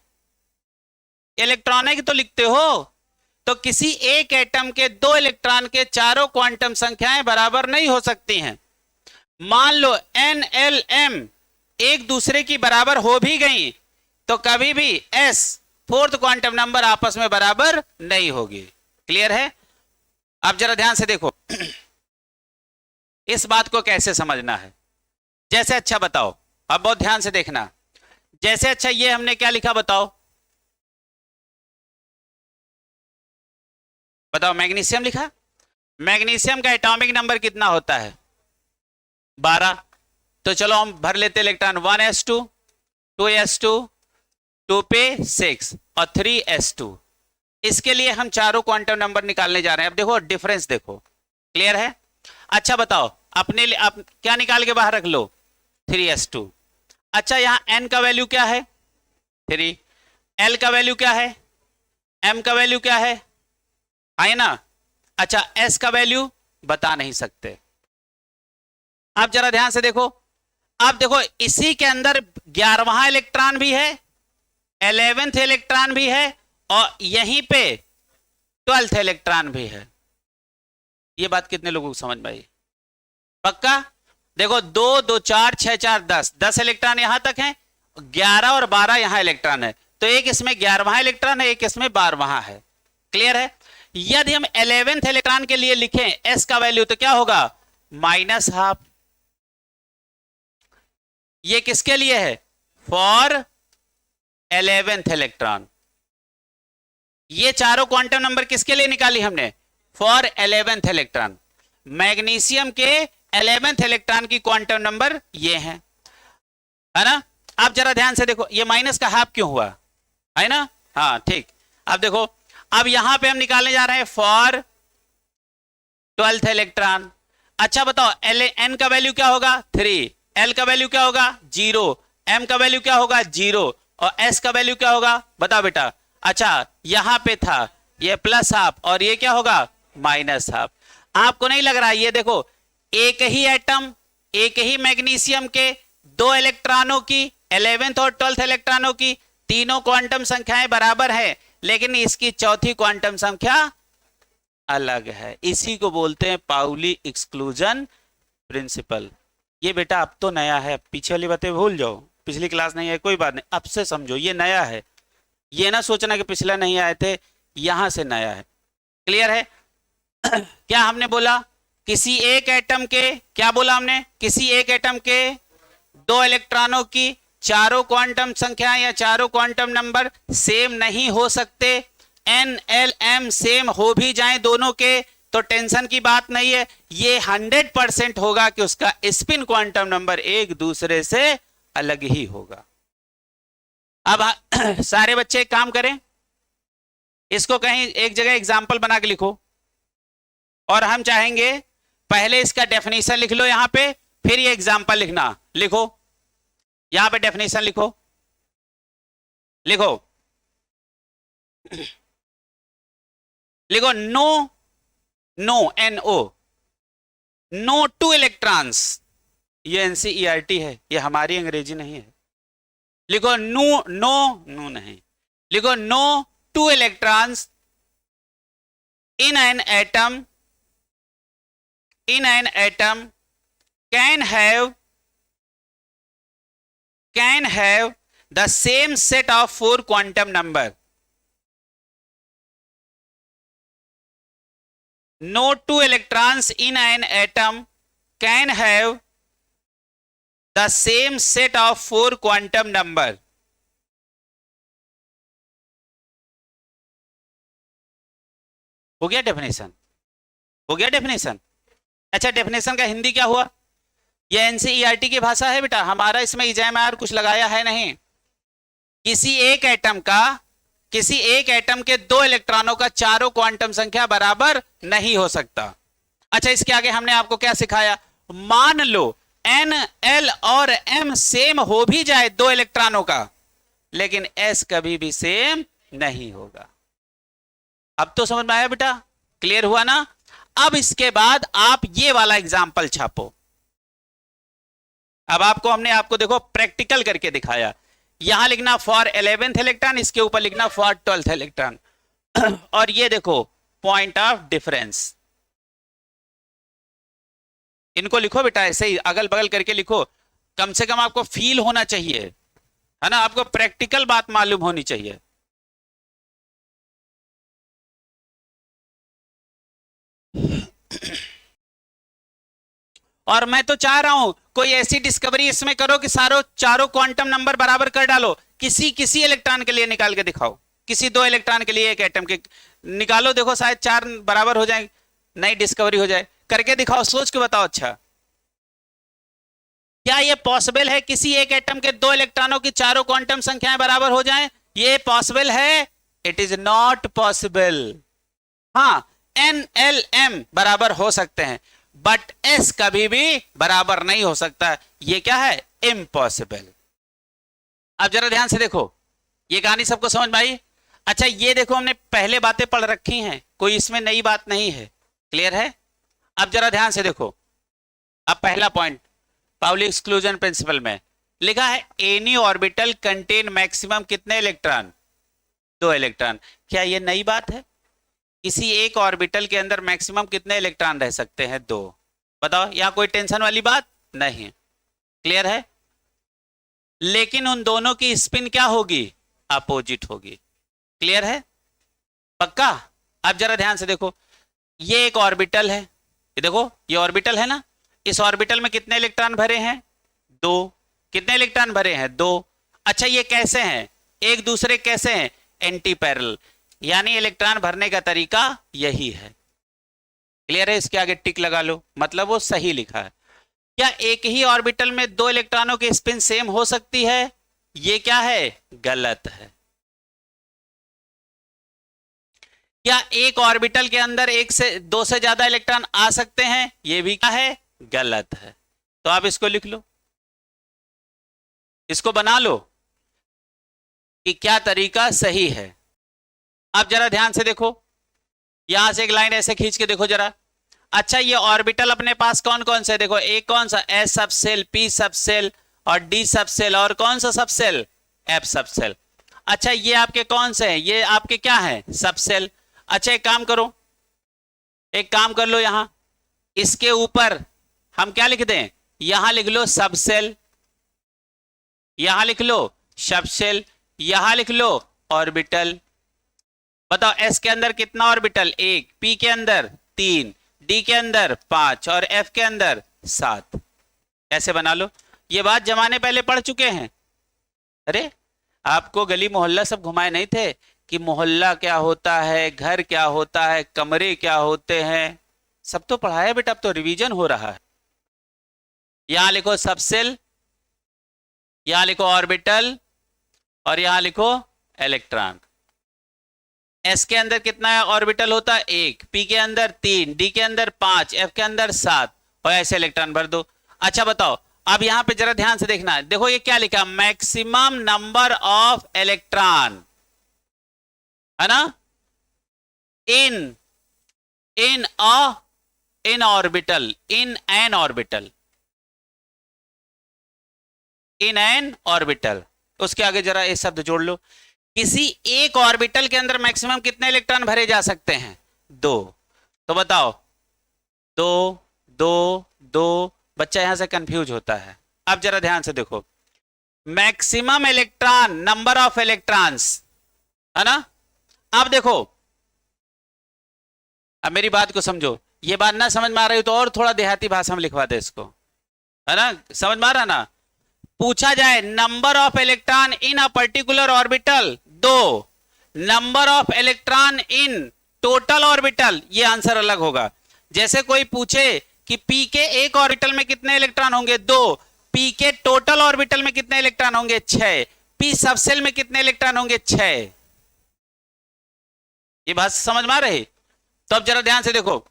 इलेक्ट्रॉनिक तो लिखते हो, तो किसी एक एटम के 2 इलेक्ट्रॉन के चारों क्वांटम संख्याएं बराबर नहीं हो सकती हैं। मान लो n l m एक दूसरे की बराबर हो भी गई तो कभी भी s 4th क्वांटम नंबर आपस में बराबर नहीं होगी, क्लियर है। आप जरा ध्यान से देखो इस बात को कैसे समझना है। जैसे अच्छा बताओ, अब बहुत ध्यान से देखना। जैसे अच्छा ये हमने क्या लिखा बताओ, बताओ मैग्नीशियम लिखा। मैग्नीशियम का एटॉमिक नंबर कितना होता है? 12। तो चलो हम भर लेते इलेक्ट्रॉन, 1s2, 2s2, 2 पे 6 और 3s2। इसके लिए हम चारों क्वांटम नंबर निकालने जा रहे हैं। अब देखो डिफरेंस देखो, क्लियर है? अच्छा बताओ अपने लिए आप क्या निकाल के बाहर रख लो, 3s2। अच्छा यहां n का वैल्यू क्या है? 3। l का वैल्यू क्या है? m का वैल्यू क्या है ना? अच्छा s का वैल्यू बता नहीं सकते। आप जरा ध्यान से देखो, आप देखो इसी के अंदर 11वां इलेक्ट्रॉन भी है, 11th इलेक्ट्रॉन भी है और यहीं पे 12th इलेक्ट्रॉन भी है। ये बात कितने लोगों को समझ में आई? पक्का? देखो 2 2 4 6 4 10 इलेक्ट्रॉन यहां तक हैं, 11 और 12 यहां इलेक्ट्रॉन है। तो एक इसमें 11वां इलेक्ट्रॉन है, एक इसमें 12वां है। क्लियर है? यदि हम 11th इलेक्ट्रॉन के लिए लिखें s का वैल्यू तो क्या होगा? -12। ये किसके लिए है? For 11th electron. ये चारों क्वांटम नंबर किसके लिए निकाली हमने? For 11th electron. मैग्नीशियम के 11th इलेक्ट्रॉन की क्वांटम नंबर ये है ना? आप जरा ध्यान से देखो, ये माइनस का हाफ क्यों हुआ है ना? हाँ ठीक। अब देखो, अब यहां पे हम निकालने जा रहे हैं फॉर 12th इलेक्ट्रॉन। अच्छा बताओ n का वैल्यू क्या होगा? 3। l का वैल्यू क्या होगा? 0। m का वैल्यू क्या होगा? 0। और s का वैल्यू क्या होगा? बताओ बेटा। अच्छा यहां पे था ये प्लस हाफ और ये क्या होगा? Minus half. आपको नहीं लग रहा? ये देखो एक ही एटम, एक ही मैग्नीशियम के 2 इलेक्ट्रॉनों की, 11th और 12th इलेक्ट्रॉनों की तीनों क्वांटम संख्याएं बराबर है, लेकिन इसकी चौथी क्वांटम संख्या अलग है। इसी को बोलते हैं पाउली एक्सक्लूजन प्रिंसिपल। ये बेटा अब तो नया है, पीछे वाली बातें भूल जाओ, पिछली क्लास नहीं है कोई बात नहीं, अब से समझो ये नया है। ये ना सोचना कि पिछला नहीं आए थे, यहां से नया है। क्लियर है? क्या हमने बोला? किसी एक एटम के, क्या बोला हमने? किसी एक एटम के 2 इलेक्ट्रॉनों की चारों क्वांटम संख्या या चारों क्वांटम नंबर सेम नहीं हो सकते। n l m सेम हो भी जाएं दोनों के तो टेंशन की बात नहीं है, ये 100% होगा कि उसका स्पिन क्वांटम नंबर एक दूसरे से अलग ही होगा। अब सारे बच्चे एक काम करें, इसको कहीं एक जगह एग्जाम्पल बना के लिखो और हम चाहेंगे पहले इसका डेफिनेशन लिख लो यहां पे, फिर ये एग्जाम्पल लिखना। लिखो यहां पे डेफिनेशन लिखो, लिखो लिखो no, no NO, no two electrons. ये NCERT है, ये हमारी अंग्रेजी नहीं है। लिखो नो, नो नो नहीं, लिखो no two electrons in an atom can have the same set of 4 quantum number. No 2 electrons in an atom can have the same set of 4 quantum number. हो गया डेफिनेशन? हो गया definition? अच्छा definition का हिंदी क्या हुआ? ये एनसीईआरटी की भाषा है बेटा, हमारा इसमें इजामार कुछ लगाया है नहीं। किसी एक एटम के 2 इलेक्ट्रॉनों का चारों क्वांटम संख्या बराबर नहीं हो सकता। अच्छा इसके आगे हमने आपको क्या सिखाया? मान लो n l और m सेम हो भी जाए 2 इलेक्ट्रॉनों का, लेकिन s कभी भी सेम नहीं होगा। अब तो समझ में आया बेटा? क्लियर हुआ ना? अब इसके बाद आप ये वाला एग्जाम्पल छापो। अब आपको देखो प्रैक्टिकल करके दिखाया। यहां लिखना फॉर 11th इलेक्ट्रॉन, इसके ऊपर लिखना फॉर 12th इलेक्ट्रॉन। और ये देखो पॉइंट ऑफ डिफरेंस। इनको लिखो बेटा ऐसे ही अगल बगल करके लिखो, कम से कम आपको फील होना चाहिए, है ना? आपको प्रैक्टिकल बात मालूम होनी चाहिए। और मैं तो चाह रहा हूं कोई ऐसी डिस्कवरी इसमें करो कि चारों क्वांटम नंबर बराबर कर डालो। किसी इलेक्ट्रॉन के लिए निकाल के दिखाओ, किसी 2 इलेक्ट्रॉन के लिए एक एटम के निकालो, देखो शायद 4 बराबर हो जाए, नई डिस्कवरी हो जाए। करके दिखाओ, सोच के बताओ। अच्छा, क्या यह पॉसिबल है किसी एक एटम के 2 इलेक्ट्रॉनों की चारों क्वांटम संख्याएं बराबर हो जाएं? ये पॉसिबल है? It is not possible. हाँ, NLM बराबर हो सकते हैं, बट S कभी भी बराबर नहीं हो सकता। ये क्या है? इम्पॉसिबल। अब जरा ध्यान से देखो, ये कहानी सबको समझ में आई? अच्छा, ये देखो, हमने पहले बातें पढ़ रखी हैं, कोई इसमें नई बात नहीं है। क्लियर है? अब जरा ध्यान से देखो, अब पहला पॉइंट पाउली एक्सक्लूजन प्रिंसिपल में लिखा है एनी ऑर्बिटल कंटेन मैक्सिमम कितने इलेक्ट्रॉन? 2 इलेक्ट्रॉन। क्या ये नई बात है? किसी एक ऑर्बिटल के अंदर मैक्सिमम कितने इलेक्ट्रॉन रह सकते हैं? 2। बताओ, यहां कोई टेंशन वाली बात नहीं। क्लियर है? लेकिन उन दोनों की स्पिन क्या होगी? अपोजिट होगी। क्लियर है? पक्का? अब जरा ध्यान से देखो, ये एक ऑर्बिटल है, ये देखो, ये ऑर्बिटल है ना, इस ऑर्बिटल में कितने इलेक्ट्रॉन भरे हैं? 2। कितने इलेक्ट्रॉन भरे हैं? 2। अच्छा, ये कैसे हैं? एक दूसरे कैसे हैं? एंटी पैरेलल, यानी इलेक्ट्रॉन भरने का तरीका यही है। क्लियर है? इसके आगे टिक लगा लो, मतलब वो सही लिखा है। क्या एक ही ऑर्बिटल में 2 इलेक्ट्रॉनों की स्पिन सेम हो सकती है? ये क्या है? गलत है। क्या एक ऑर्बिटल के अंदर 2 से ज्यादा इलेक्ट्रॉन आ सकते हैं? ये भी क्या है? गलत है। तो आप इसको लिख लो, इसको बना लो कि क्या तरीका सही है। अब जरा ध्यान से देखो, यहां से एक लाइन ऐसे खींच के देखो जरा। अच्छा, ये ऑर्बिटल अपने पास कौन कौन से? देखो, एक कौन सा? S सब सेल, P सब सेल और D सब सेल, और कौन सा सब सेल? F सब सेल। अच्छा, ये आपके कौन से हैं? ये आपके क्या हैं? सब सेल। अच्छा, एक काम करो, एक काम कर लो, यहां इसके ऊपर हम क्या लिख दें? यहां लिख लो सब सेल, यहां लिख लो सब सेल, यहां लिख लो ऑर्बिटल। बताओ, S के अंदर कितना ऑर्बिटल? 1, P के अंदर 3, D के अंदर 5 और F के अंदर 7। ऐसे बना लो। ये बात जमाने पहले पढ़ चुके हैं। अरे, आपको गली मोहल्ला सब घुमाए नहीं थे कि मोहल्ला क्या होता है, घर क्या होता है, कमरे क्या होते हैं? सब तो पढ़ाया बेटा, अब तो रिवीजन हो रहा है। यहां लिखो सब सेल, यहां लिखो ऑर्बिटल और यहां लिखो इलेक्ट्रॉन। S के अंदर कितना ऑर्बिटल होता है? 1, P के अंदर 3, D के अंदर 5, F के अंदर 7 और ऐसे इलेक्ट्रॉन भर दो। अच्छा बताओ, अब यहां पे जरा ध्यान से देखना है, देखो ये क्या लिखा? मैक्सिमम नंबर ऑफ इलेक्ट्रॉन, है ना, in in orbital, in N orbital, in N orbital. उसके आगे जरा ये शब्द जोड़ लो, किसी एक ऑर्बिटल के अंदर मैक्सिमम कितने इलेक्ट्रॉन भरे जा सकते हैं? 2। तो बताओ, 2 2 2। बच्चा यहां से कंफ्यूज होता है। अब जरा ध्यान से देखो, maximum electron, number of electrons, है ना। अब देखो, अब मेरी बात को समझो, ये बात ना समझ में आ रही हो तो और थोड़ा देहाती भाषा में लिखवा दे इसको, है ना। समझ में आ रहा ना? पूछा जाए number of electron in a particular orbital 2, number of electron in total orbital, ये आंसर अलग होगा। जैसे कोई पूछे कि P के एक ऑर्बिटल में कितने इलेक्ट्रॉन होंगे? 2। P के टोटल ऑर्बिटल में कितने इलेक्ट्रॉन होंगे? 6। P सबसेल में कितने इलेक्ट्रॉन होंगे? 6। ये बात समझ में आ रही? तो अब जरा ध्यान से देखो,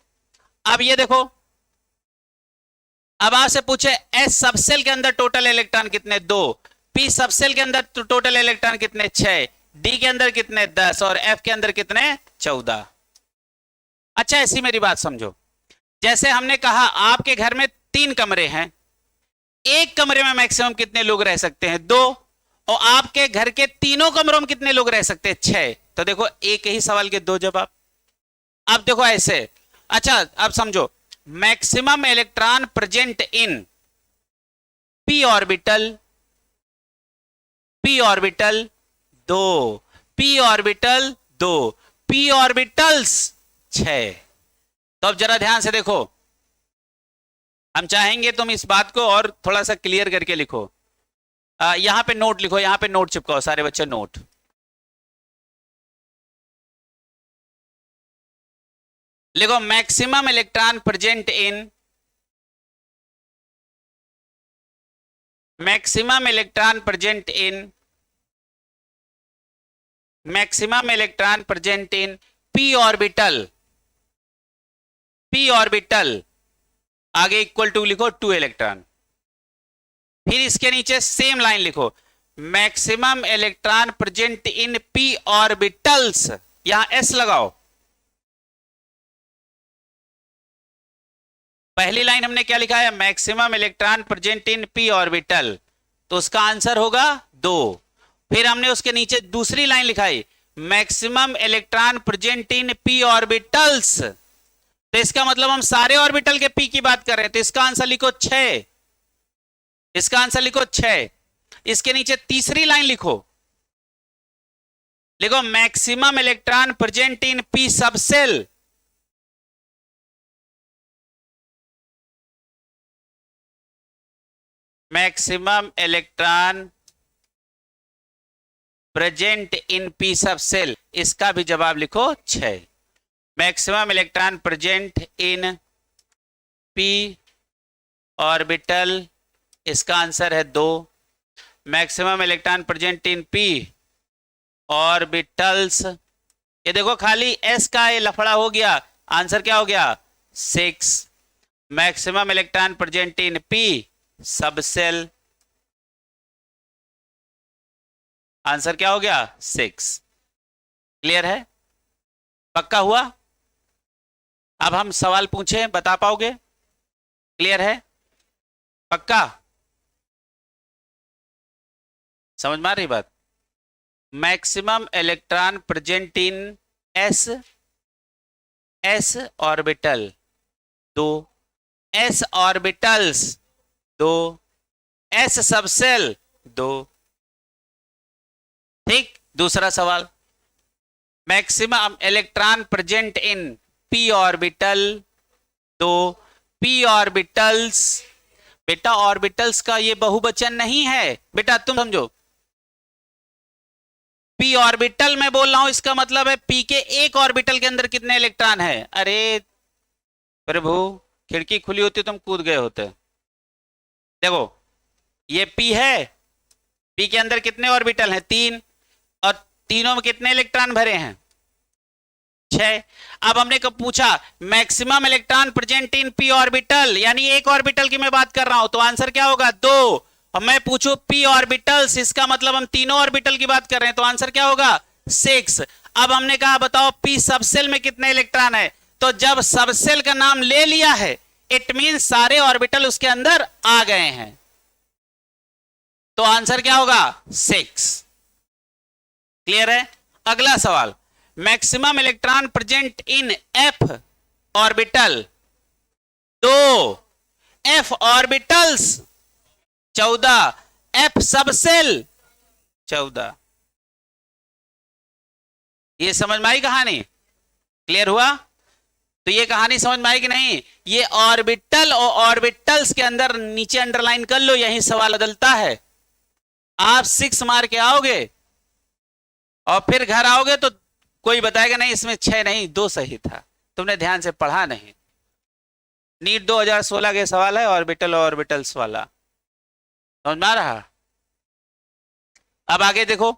अब ये देखो, अब आपसे पूछे S सबसेल के अंदर टोटल इलेक्ट्रॉन कितने? 2। P सबसेल के अंदर टोटल इलेक्ट्रॉन कितने? 6। D के अंदर कितने? 10 और F के अंदर कितने? 14। अच्छा, ऐसी मेरी बात समझो, जैसे हमने कहा आपके घर में 3 कमरे हैं, एक कमरे में मैक्सिमम कितने लोग रह सकते हैं? 2। और आपके घर के तीनों कमरों में कितने लोग रह सकते हैं? 6। तो देखो, एक ही सवाल के 2 जवाब। अब देखो ऐसे, अच्छा अब समझो, maximum electron present in p orbital 2, p orbital 2, p orbitals 6। तो अब जरा ध्यान से देखो, हम चाहेंगे तुम इस बात को और थोड़ा सा क्लियर करके लिखो। यहाँ पे नोट लिखो, यहाँ पे नोट चिपकाओ सारे बच्चे, नोट। लिखो maximum electron present in, maximum electron present in, maximum electron present in P orbital, P orbital आगे इक्वल टू लिखो 2 इलेक्ट्रॉन। फिर इसके नीचे सेम लाइन लिखो, maximum electron present in P orbitals, यहां एस लगाओ। पहली लाइन हमने क्या लिखा है, maximum electron present in P orbital, तो उसका आंसर होगा 2। फिर हमने उसके नीचे दूसरी लाइन लिखाई, maximum electron present in P orbitals, तो इसका मतलब हम सारे ऑर्बिटल के पी की बात कर रहे हैं, तो इसका आंसर लिखो 6, इसका आंसर लिखो 6। इसके नीचे तीसरी लाइन लिखो, लिखो maximum electron present in P subshell, maximum electron present in P subshell, इसका भी जवाब लिखो 6। Maximum electron present in P orbital, इसका आंसर है 2। Maximum electron present in P orbitals, ये देखो खाली एस का ये लफड़ा हो गया, आंसर क्या हो गया 6। Maximum electron present in P subshell, answer क्या हो गया 6। क्लियर है, पक्का हुआ? अब हम सवाल पूछें, बता पाओगे? क्लियर है, पक्का समझ में आ रही बात? Maximum electron present in S, S orbital 2, S orbitals 2, S subshell 2। ठीक, दूसरा सवाल, maximum electron present in P orbital 2, P orbitals, बेटा ऑर्बिटल्स का ये बहुवचन नहीं है बेटा, तुम समझो, पी ऑर्बिटल में बोल रहा हूं, इसका मतलब है पी के एक ऑर्बिटल के अंदर कितने इलेक्ट्रॉन है। अरे प्रभु, खिड़की खुली होती तुम कूद गए होते। देखो ये पी है, पी के अंदर कितने ऑर्बिटल हैं 3, और तीनों में कितने इलेक्ट्रॉन भरे हैं 6। अब हमने कब पूछा maximum electron present in P orbital, यानी एक ऑर्बिटल की मैं बात कर रहा हूं, तो आंसर क्या होगा 2। और मैं पूछूं पी ऑर्बिटल्स, इसका मतलब हम तीनों ऑर्बिटल की बात कर रहे हैं, तो आंसर क्या होगा 6। अब हमने कहा बताओ पी सबसेल में कितने इलेक्ट्रॉन है, तो जब सबसेल का नाम ले लिया है इट मीन सारे ऑर्बिटल उसके अंदर आ गए हैं, तो आंसर क्या होगा 6। क्लियर है? अगला सवाल, maximum electron present in F orbital 2, F orbitals 14, F subshell 14। ये समझ में आई कहानी? क्लियर हुआ? तो ये कहानी समझ में आई कि नहीं? ये ऑर्बिटल और ऑर्बिटल्स के अंदर नीचे अंडरलाइन कर लो, यही सवाल बदलता है। आप 6 मार के आओगे और फिर घर आओगे तो कोई बताएगा नहीं इसमें 6 नहीं 2 सही था, तुमने ध्यान से पढ़ा नहीं। नीट 2016 के सवाल है ऑर्बिटल और ऑर्बिटल्स वाला, समझ में आ रहा? अब आगे देखो,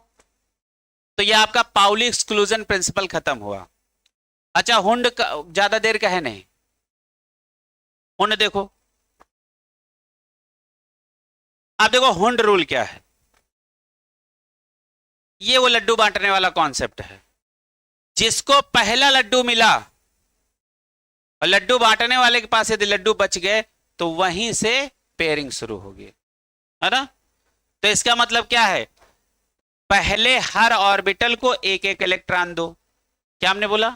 तो ये आपका पाउली एक्सक्लूजन प्रिंसिपल खत्म हुआ। अच्छा हुंड ज्यादा देर का है नहीं, हुंड देखो, आप देखो हुंड रूल क्या है। ये वो लड्डू बांटने वाला कॉन्सेप्ट है, जिसको पहला लड्डू मिला और लड्डू बांटने वाले के पास यदि लड्डू बच गए तो वहीं से पेयरिंग शुरू होगी, है ना? तो इसका मतलब क्या है, पहले हर ऑर्बिटल को एक एक इलेक्ट्रॉन दो। क्या हमने बोला?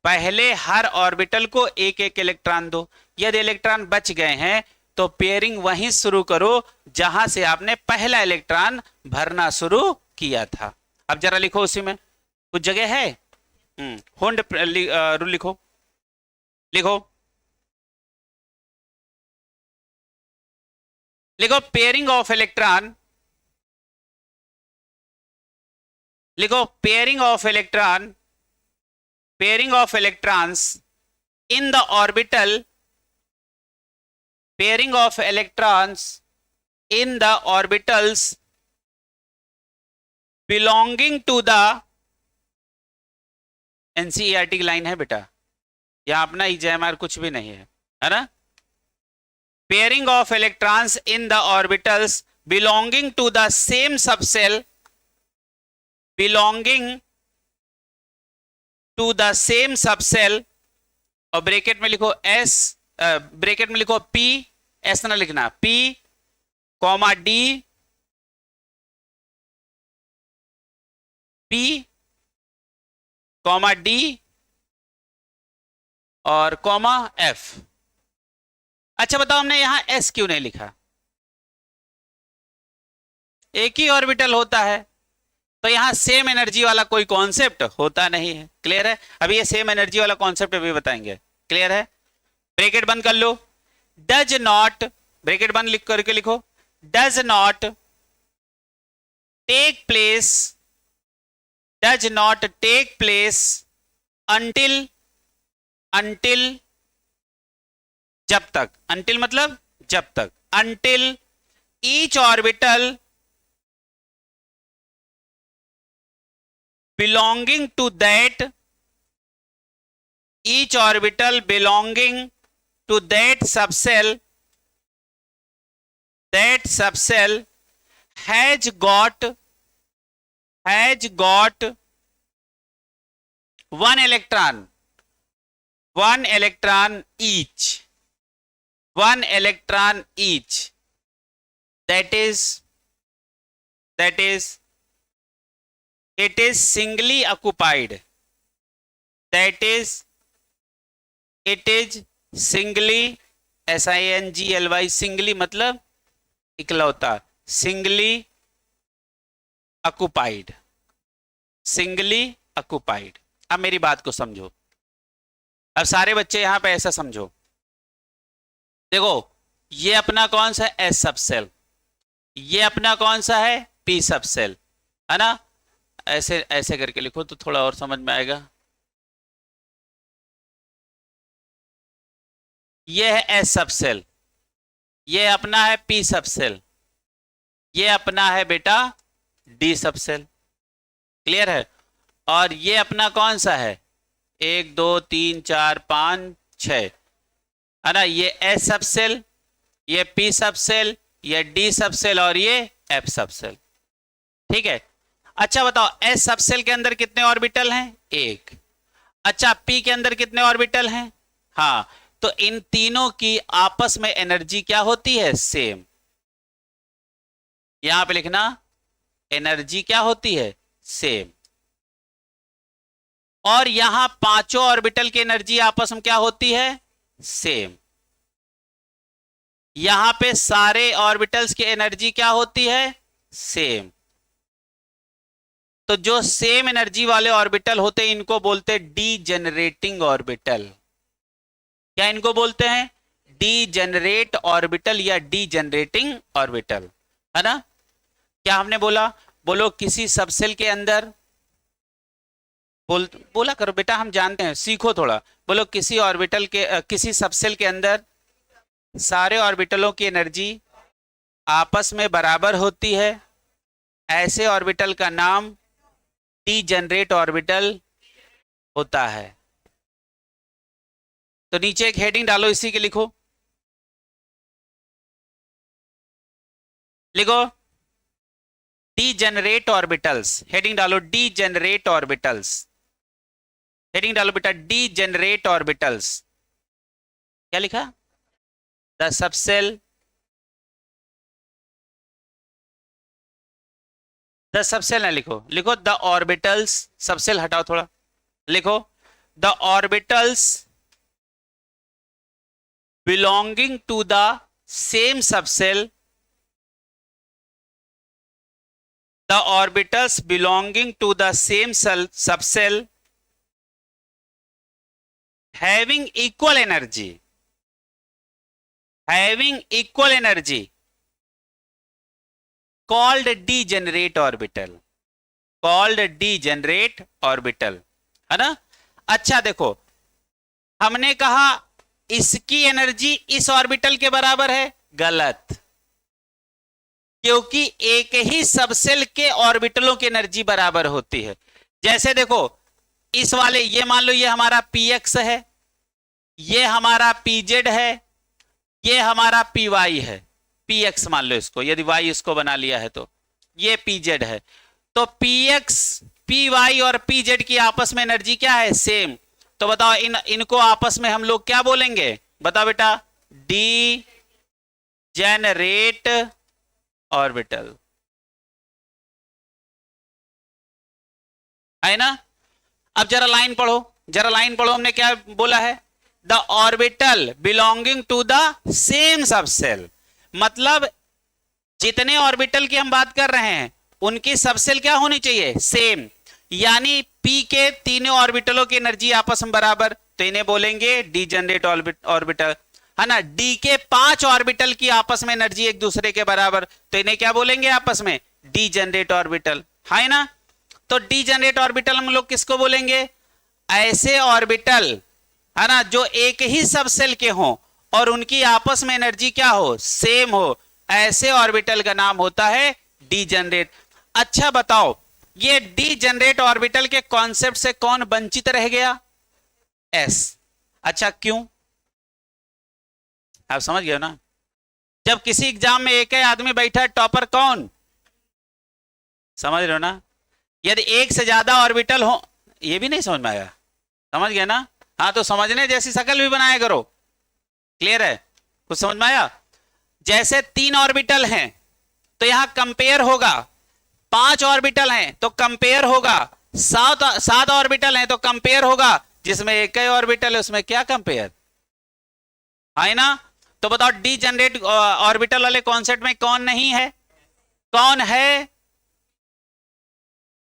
पहले हर ऑर्बिटल को एक एक इलेक्ट्रॉन दो। यदि इलेक्ट्रॉन बच गए हैं तो पेयरिंग वहीं शुरू करो जहां से आपने पहला इलेक्ट्रॉन भरना शुरू किया था। अब जरा लिखो, उसी में कुछ जगह है, हुंड रूल लिखो, लिखो लिखो पेयरिंग ऑफ इलेक्ट्रॉन, लिखो pairing of electron, pairing of electrons in the orbital, pairing of electrons in the orbitals belonging to the, NCERT की लाइन है बेटा, यहां अपना ईजेएमआर कुछ भी नहीं है ना। Pairing of electrons in the orbitals belonging to the same subshell, belonging to the same subshell, और ब्रैकेट में लिखो एस, ब्रैकेट में लिखो पी, एस ना लिखना, P comma D, P comma D और कॉमा एफ। अच्छा बताओ हमने यहां एस क्यों नहीं लिखा? एक ही ऑर्बिटल होता है तो यहां सेम एनर्जी वाला कोई कॉन्सेप्ट होता नहीं है। क्लियर है? अभी ये सेम एनर्जी वाला कॉन्सेप्ट अभी बताएंगे। क्लियर है? ब्रैकेट बंद कर लो। डज नॉट, ब्रैकेट बंद लिख करके लिखो, does not take place, does not take place until, until जब तक, अंटिल मतलब जब तक, until each orbital belonging to that, each orbital belonging to that subcell, that subcell has got one electron, one electron each, one electron each, that is it is singly occupied, that is it is singly, SINGLY, singly मतलब इकलौता, singly occupied, singly occupied। अब मेरी बात को समझो, अब सारे बच्चे यहां पे ऐसा समझो, देखो ये अपना कौन सा एस सबसेल, ये अपना कौन सा है पी सबसेल, है ना। ऐसे ऐसे करके लिखो तो थोड़ा और समझ में आएगा। ये है एस सबसेल, ये अपना है पी सबसेल, ये अपना है बेटा डी सबसेल। क्लियर है? और ये अपना कौन सा है, 1 2 3 4 5 6, है ना। ये एस सबसेल, ये पी सबसेल, ये डी सबसेल और ये एफ सबसेल। ठीक है? अच्छा बताओ एस सबसेल के अंदर कितने ऑर्बिटल हैं? 1। अच्छा पी के अंदर कितने ऑर्बिटल हैं? हाँ, तो इन तीनों की आपस में एनर्जी क्या होती है? सेम। यहां पे लिखना एनर्जी क्या होती है? सेम। और यहां पांचों ऑर्बिटल की एनर्जी आपस में क्या होती है? सेम। यहां पे सारे ऑर्बिटल्स की एनर्जी क्या होती है? सेम। तो जो सेम एनर्जी वाले ऑर्बिटल होते हैं इनको बोलते हैं डी जनरेटिंग ऑर्बिटल। क्या इनको बोलते हैं? डी जनरेट ऑर्बिटल या डी जनरेटिंग ऑर्बिटल, है ना। क्या हमने बोला? बोलो किसी सबसेल के अंदर, बोला करो बेटा, हम जानते हैं, सीखो थोड़ा। बोलो किसी ऑर्बिटल के किसी सबसेल के अंदर सारे ऑर्बिटलों की एनर्जी आपस में बराबर होती है, ऐसे ऑर्बिटल का नाम डी जनरेट ऑर्बिटल होता है। तो नीचे एक हेडिंग डालो, इसी के लिखो, लिखो डी जनरेट ऑर्बिटल्स, हेडिंग डालो डी जनरेट ऑर्बिटल्स, हेडिंग डालो बेटा डी जनरेट ऑर्बिटल्स। क्या लिखा? द सबसेल, द सबसेल ना लिखो, लिखो द ऑर्बिटल्स, सबसेल हटाओ थोड़ा, लिखो the orbitals belonging to the same subshell, the orbitals belonging to the same subshell having equal energy, having equal energy, called degenerate orbital, called degenerate orbital, है ना। अच्छा देखो, हमने कहा इसकी एनर्जी इस ऑर्बिटल के बराबर है, गलत, क्योंकि एक ही सबसेल के ऑर्बिटलों की एनर्जी बराबर होती है। जैसे देखो, इस वाले, ये मान लो ये हमारा px है, ये हमारा pz है, ये हमारा py है, px मान लो इसको, यदि y इसको बना लिया है तो ये pz है। तो px, py और pz की आपस में एनर्जी क्या है, सेम। तो बताओ इनको आपस में हम लोग क्या बोलेंगे, बताओ बेटा, डी जेनरेट ऑर्बिटल, है ना। अब जरा लाइन पढ़ो, जरा लाइन पढ़ो, हमने क्या बोला है, the orbital belonging to the same subshell, मतलब जितने ऑर्बिटल की हम बात कर रहे हैं उनकी सबसेल क्या होनी चाहिए, सेम। यानी p के तीनों ऑर्बिटलों की एनर्जी आपस में बराबर, तो इन्हें बोलेंगे डीजेनरेट ऑर्बिटल, है ना। d के 5 ऑर्बिटल की आपस में एनर्जी एक दूसरे के बराबर, तो इन्हें क्या बोलेंगे आपस में, डीजेनरेट ऑर्बिटल, है ना। तो डीजेनरेट ऑर्बिटल हम लोग किसको बोलेंगे, ऐसे ऑर्बिटल, है ना, जो एक ही सबसेल के हों और उनकी आपस में एनर्जी क्या हो, सेम हो, ऐसे ऑर्बिटल का नाम होता है डीजेनरेट। अच्छा बताओ, ये डीजेनरेट ऑर्बिटल के कॉन्सेप्ट से कौन वंचित रह गया, एस। अच्छा क्यों, आप समझ गए ना। जब किसी एग्जाम में एक ही आदमी बैठा है, टॉपर कौन, समझ रहे हो ना। यदि एक से ज्यादा ऑर्बिटल हो, ये भी नहीं समझ में आया, समझ गए ना। हाँ तो समझने जैसी शकल भी बनाया करो, क्लियर है, कुछ समझ में आया। जैसे 3 ऑर्बिटल हैं तो यहां कंपेयर होगा, 5 ऑर्बिटल हैं तो कंपेयर होगा, 7 ऑर्बिटल हैं तो कंपेयर होगा, जिसमें एक ही ऑर्बिटल है उसमें क्या कंपेयर, है ना। तो बताओ डीजेनरेट ऑर्बिटल वाले कॉन्सेप्ट में कौन नहीं है, कौन है,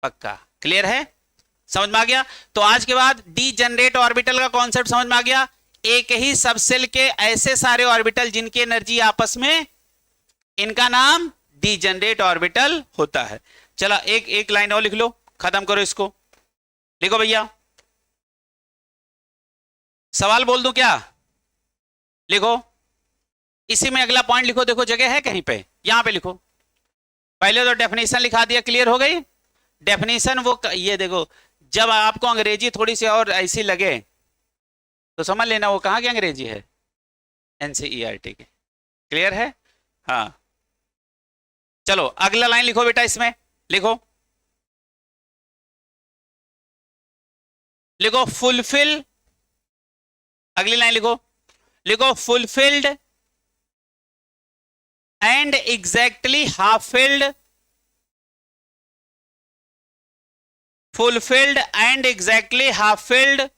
पक्का, क्लियर है, समझ में आ गया। तो आज के बाद डीजेनरेट ऑर्बिटल का कॉन्सेप्ट समझ में आ गया, एक ही सबसेल के ऐसे सारे ऑर्बिटल जिनकी एनर्जी आपस में, इनका नाम डीजेनरेट ऑर्बिटल होता है। चला एक लाइन और लिख लो, खत्म करो इसको, लिखो भैया, सवाल बोल दूं क्या, लिखो, इसी में अगला पॉइंट लिखो, देखो जगह है कहीं पे, यहां पे लिखो। पहले तो डेफिनेशन लिखा दिया, क्लियर हो गई डेफिनेशन। वो ये देखो, जब आपको अंग्रेजी थोड़ी सी और ऐसी लगे तो समझ लेना वो कहाँ की अंग्रेजी है, एनसीईआरटी की, क्लियर है। हाँ चलो अगला लाइन लिखो बेटा, इसमें लिखो, लिखो फुलफिल, अगली लाइन लिखो, लिखो fulfilled and exactly half filled, fulfilled and exactly half filled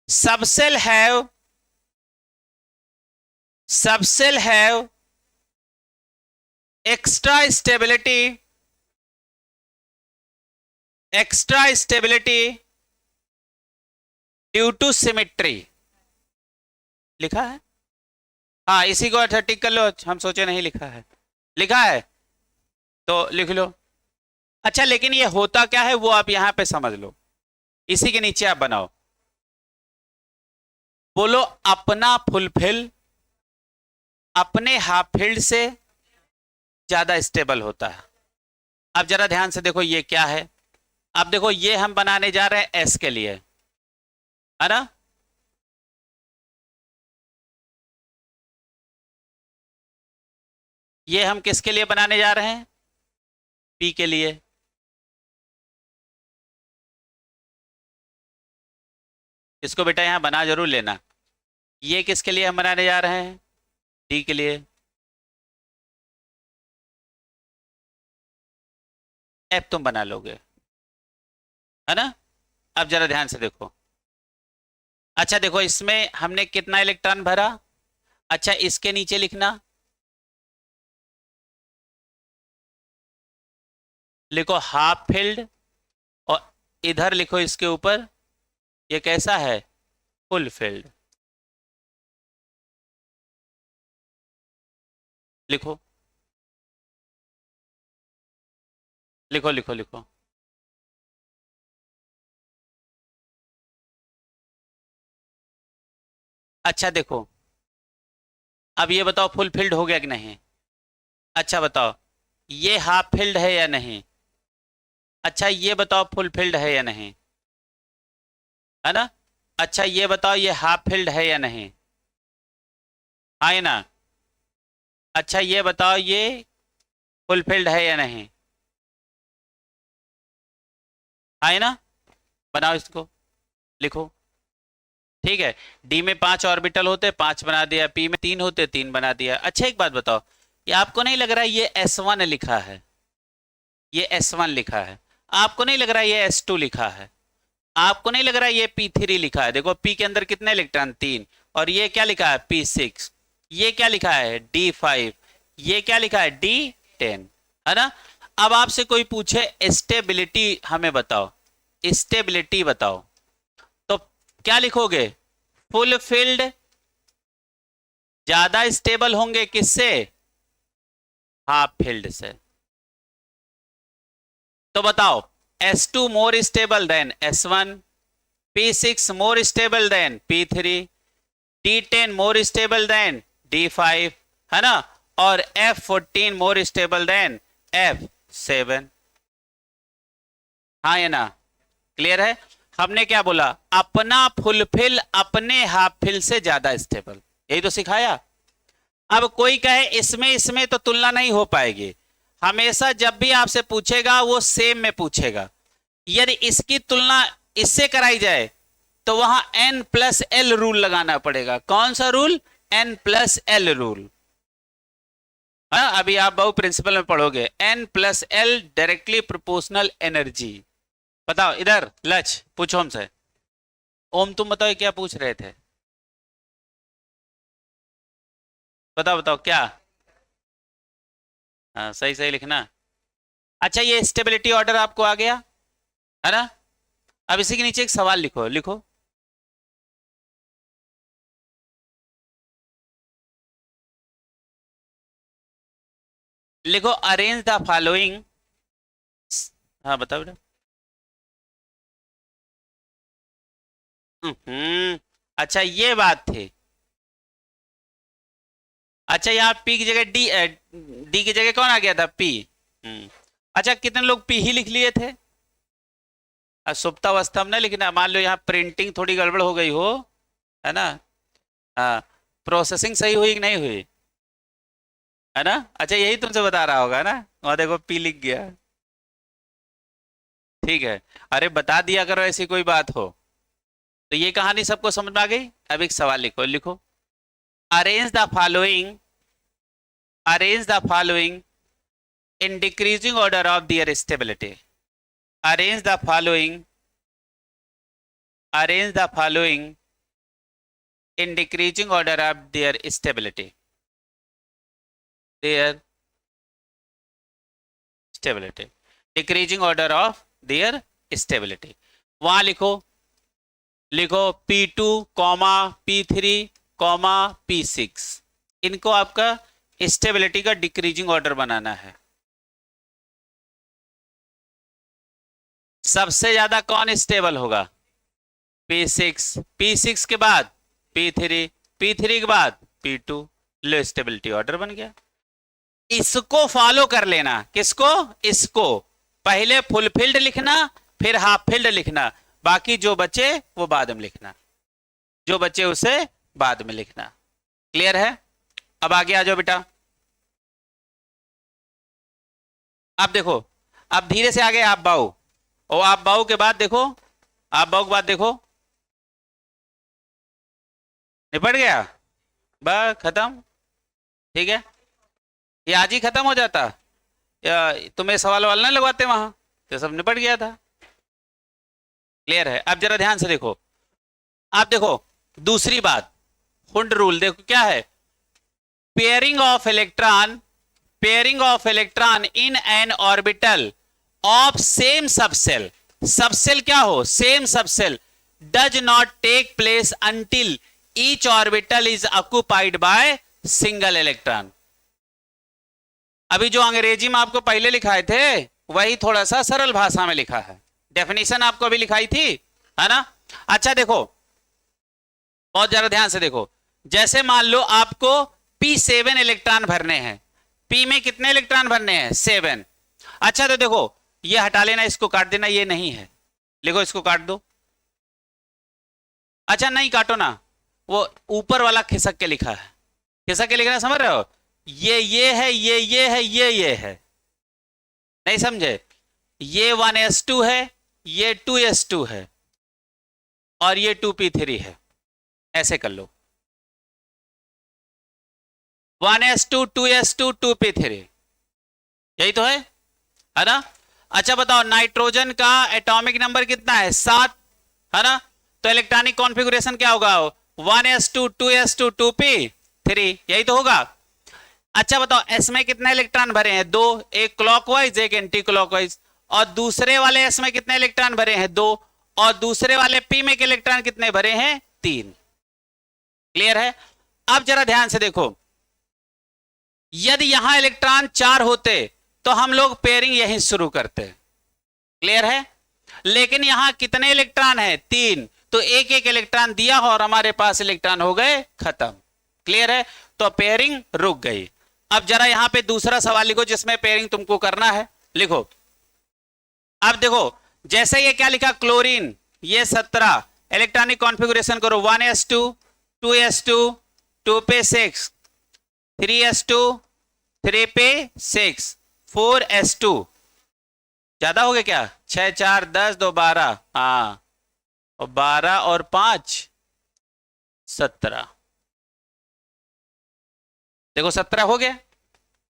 subcell have extra stability due to symmetry, लिखा है। हाँ इसी को टिक कर लो, हम सोचे नहीं लिखा है, लिखा है तो लिख लो। अच्छा लेकिन ये होता क्या है वो आप यहां पे समझ लो, इसी के नीचे आप बनाओ, बोलो अपना फुलफिल अपने हाफ फील्ड से ज्यादा स्टेबल होता है। अब जरा ध्यान से देखो ये क्या है, अब देखो ये हम बनाने जा रहे हैं एस के लिए, है ना। ये हम किसके लिए बनाने जा रहे हैं, पी के लिए। इसको बेटा यहां बना जरूर लेना। ये किसके लिए हम बनाने जा रहे हैं, डी के लिए। एफ तुम बना लोगे, है ना। अब जरा ध्यान से देखो, अच्छा देखो इसमें हमने कितना इलेक्ट्रॉन भरा, अच्छा इसके नीचे लिखना, लिखो हाफ फील्ड और इधर लिखो इसके ऊपर ये कैसा है, फुल फील्ड। लिखो लिखो लिखो लिखो। अच्छा देखो, अब ये बताओ फुल फिल्ड हो गया कि नहीं। अच्छा बताओ, ये हाफ फिल्ड है या नहीं। अच्छा ये बताओ फुल फिल्ड है या नहीं, है ना। अच्छा ये बताओ ये हाफ फिल्ड है या नहीं, हाँ या ना। अच्छा ये बताओ ये फुल फिल्ड है या नहीं, हाँ या ना। बनाओ इसको, लिखो। ठीक है, डी में 5 ऑर्बिटल होते, 5 बना दिया, पी में 3 होते, 3 बना दिया। अच्छा एक बात बताओ, ये आपको नहीं लग रहा है ये S1 लिखा है, ये S1 लिखा है। आपको नहीं लग रहा है ये S2 लिखा है। आपको नहीं लग रहा है ये P3 लिखा है। देखो P के अंदर कितने इलेक्ट्रॉन, 3। और ये क्या लिखा है P6। ये क्या लिखा है D5। ये क्या लिखा है D10, है ना। अब आपसे कोई पूछे स्टेबिलिटी हमें बताओ, स्टेबिलिटी बताओ, तो क्या लिखोगे। फुल फील्ड ज्यादा स्टेबल होंगे किससे, हाफ फील्ड से। तो बताओ S2 more stable then S1, P6 more stable then P3, D10 more stable then D5, है ना। और F14 more stable then F7, हाँ या ना। क्लियर है। हमने क्या बोला, अपना फुलफिल अपने हाफ फिल से ज्यादा स्टेबल, यही तो सिखाया। अब कोई कहे इसमें इसमें तो तुलना नहीं हो पाएगी। हमेशा जब भी आपसे पूछेगा वो सेम में पूछेगा। यदि इसकी तुलना इससे कराई जाए तो वहां N+L रूल लगाना पड़ेगा। कौन सा रूल, N+L रूल। हाँ अभी आप बहु प्रिंसिपल में पढ़ोगे, N+L डायरेक्टली प्रोपोर्शनल एनर्जी। बताओ इधर लच पूछो हमसे। ओम तुम बताओ क्या पूछ रहे थे, बताओ बताओ क्या। हाँ सही सही लिखना। अच्छा ये स्टेबिलिटी ऑर्डर आपको आ गया, है ना। अब इसी के नीचे एक सवाल लिखो, लिखो। लिखो अरेंज द फॉलोइंग। हाँ बताओ बेटा। अच्छा ये बात थी। अच्छा यहाँ पी की जगह डी, डी की जगह कौन आ गया था, पी। अच्छा कितने लोग पी ही लिख लिए थे। सुप्तावस्था में ना लिखना, मान लो यहाँ प्रिंटिंग थोड़ी गड़बड़ हो गई हो, है ना। हाँ प्रोसेसिंग सही हुई कि नहीं हुई, है ना। अच्छा यही तुमसे बता रहा होगा ना, वहां देखो पी लिख गया। ठीक है, अरे बता दिया करो ऐसी कोई बात हो। तो ये कहानी सबको समझ में आ गई। अब एक सवाल लिखो, लिखो arrange the following, arrange the following in decreasing order of their stability. Arrange the following, arrange the following in decreasing order of their stability. Their stability, decreasing order of their stability. वहां लिखो, लिखो P2, P3, P6। इनको आपका stability का decreasing order बनाना है। सबसे ज्यादा कौन स्टेबल होगा, P6, P6 के बाद P3, P3 के बाद P2। लो स्टेबिलिटी ऑर्डर बन गया। इसको फॉलो कर लेना, किसको, इसको। पहले फुलफिल्ड लिखना, फिर हाफ फिल्ड लिखना, बाकी जो बचे वो बाद में लिखना, जो बचे उसे बाद में लिखना। क्लियर है। अब आगे आ जाओ बेटा। अब देखो, अब धीरे से आगे आप बाऊ, और आप बाऊ के बाद देखो, आप बाऊ के बाद देखो, निपट गया, बस खत्म। ठीक है, ये आज ही खत्म हो जाता, या तुम्हें सवाल वाल ना लगवाते वहां, तो सब निपट गया था। क्लियर है। अब जरा ध्यान से देखो, आप देखो दूसरी बात, हुंड रूल देखो क्या है, pairing of electron, pairing of electron in N orbital of same subshell, subshell क्या हो, same subshell, does not take place until each orbital is occupied by single electron. अभी जो अंग्रेजी में आपको पहले लिखाए थे वही थोड़ा सा सरल भाषा में लिखा है, डेफिनेशन आपको अभी लिखाई थी, है ना। अच्छा देखो, बहुत जरा ध्यान से देखो, जैसे मान लो आपको P7 इलेक्ट्रॉन भरने हैं, P में कितने इलेक्ट्रॉन भरने हैं 7। अच्छा तो देखो ये हटा लेना, इसको काट देना, ये नहीं है, लिखो इसको काट दो। अच्छा नहीं काटो ना, वो ऊपर वाला खिसक के लिखा है, खिसक के लिखना समझ रहे हो, ये है, ये है, ये है, नहीं समझे, ये 1s2 है, ये 2s2 है और ये 2p3 है, ऐसे कर लो 1s2 2s2 2p3, यही तो है ना। अच्छा बताओ नाइट्रोजन का एटॉमिक नंबर कितना है 7, है ना, तो इलेक्ट्रॉनिक कॉन्फ़िगरेशन क्या होगा 1s2 2s2 2p3, यही तो होगा। अच्छा बताओ एस में कितने इलेक्ट्रॉन भरे हैं 2, एक क्लॉकवाइज एक एंटी क्लॉकवाइज, और दूसरे वाले एस में कितने इलेक्ट्रॉन भरे हैं 2, और दूसरे वाले पी में के इलेक्ट्रॉन कितने भरे हैं 3। क्लियर है। अब जरा ध्यान से देखो, यदि यहां इलेक्ट्रॉन 4 होते तो हम लोग पेयरिंग यहीं शुरू करते, क्लियर है, लेकिन यहां कितने इलेक्ट्रॉन है 3, तो एक एक इलेक्ट्रॉन दिया और हमारे पास इलेक्ट्रॉन हो गए खत्म, क्लियर है, तो पेयरिंग रुक गई। अब जरा यहां पे दूसरा सवाल लिखो जिसमें पेयरिंग तुमको करना है, लिखो। अब देखो जैसे ये क्या लिखा क्लोरीन, ये 17, इलेक्ट्रॉनिक कॉन्फ़िगरेशन करो 1s2 2s2 2p6 3s2 3p6 4s2, ज्यादा हो गया क्या, 6 4 10 2 12, हाँ, और 12 और 5 17, देखो 17 हो गया,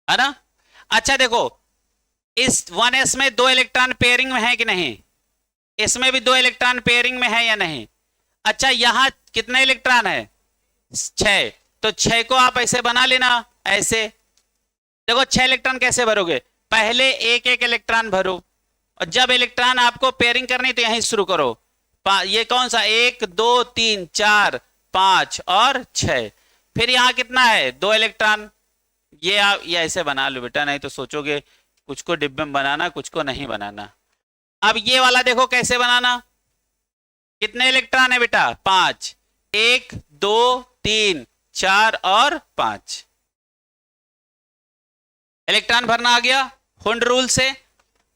है ना। अच्छा देखो इस 1s में 2 इलेक्ट्रॉन पेयरिंग में है कि नहीं, इसमें भी 2 इलेक्ट्रॉन पेयरिंग में है या नहीं। अच्छा यहां कितने इलेक्ट्रॉन है 6, तो 6 को आप ऐसे बना लेना, ऐसे देखो 6 इलेक्ट्रॉन कैसे भरोगे, पहले एक एक इलेक्ट्रॉन भरो, और जब इलेक्ट्रॉन आपको पेयरिंग करनी तो यहीं शुरू करो, ये कौन सा 1 2 3 4 5 और 6, फिर यहां कितना है 2 इलेक्ट्रॉन, ये आप ये ऐसे बना लो बेटा, नहीं तो सोचोगे कुछ को डिब्बे में बनाना कुछ को नहीं बनाना। अब ये वाला देखो कैसे बनाना, कितने इलेक्ट्रॉन है बेटा 5, 1 2 3 4 और 5, इलेक्ट्रॉन भरना आ गया हुंड रूल से।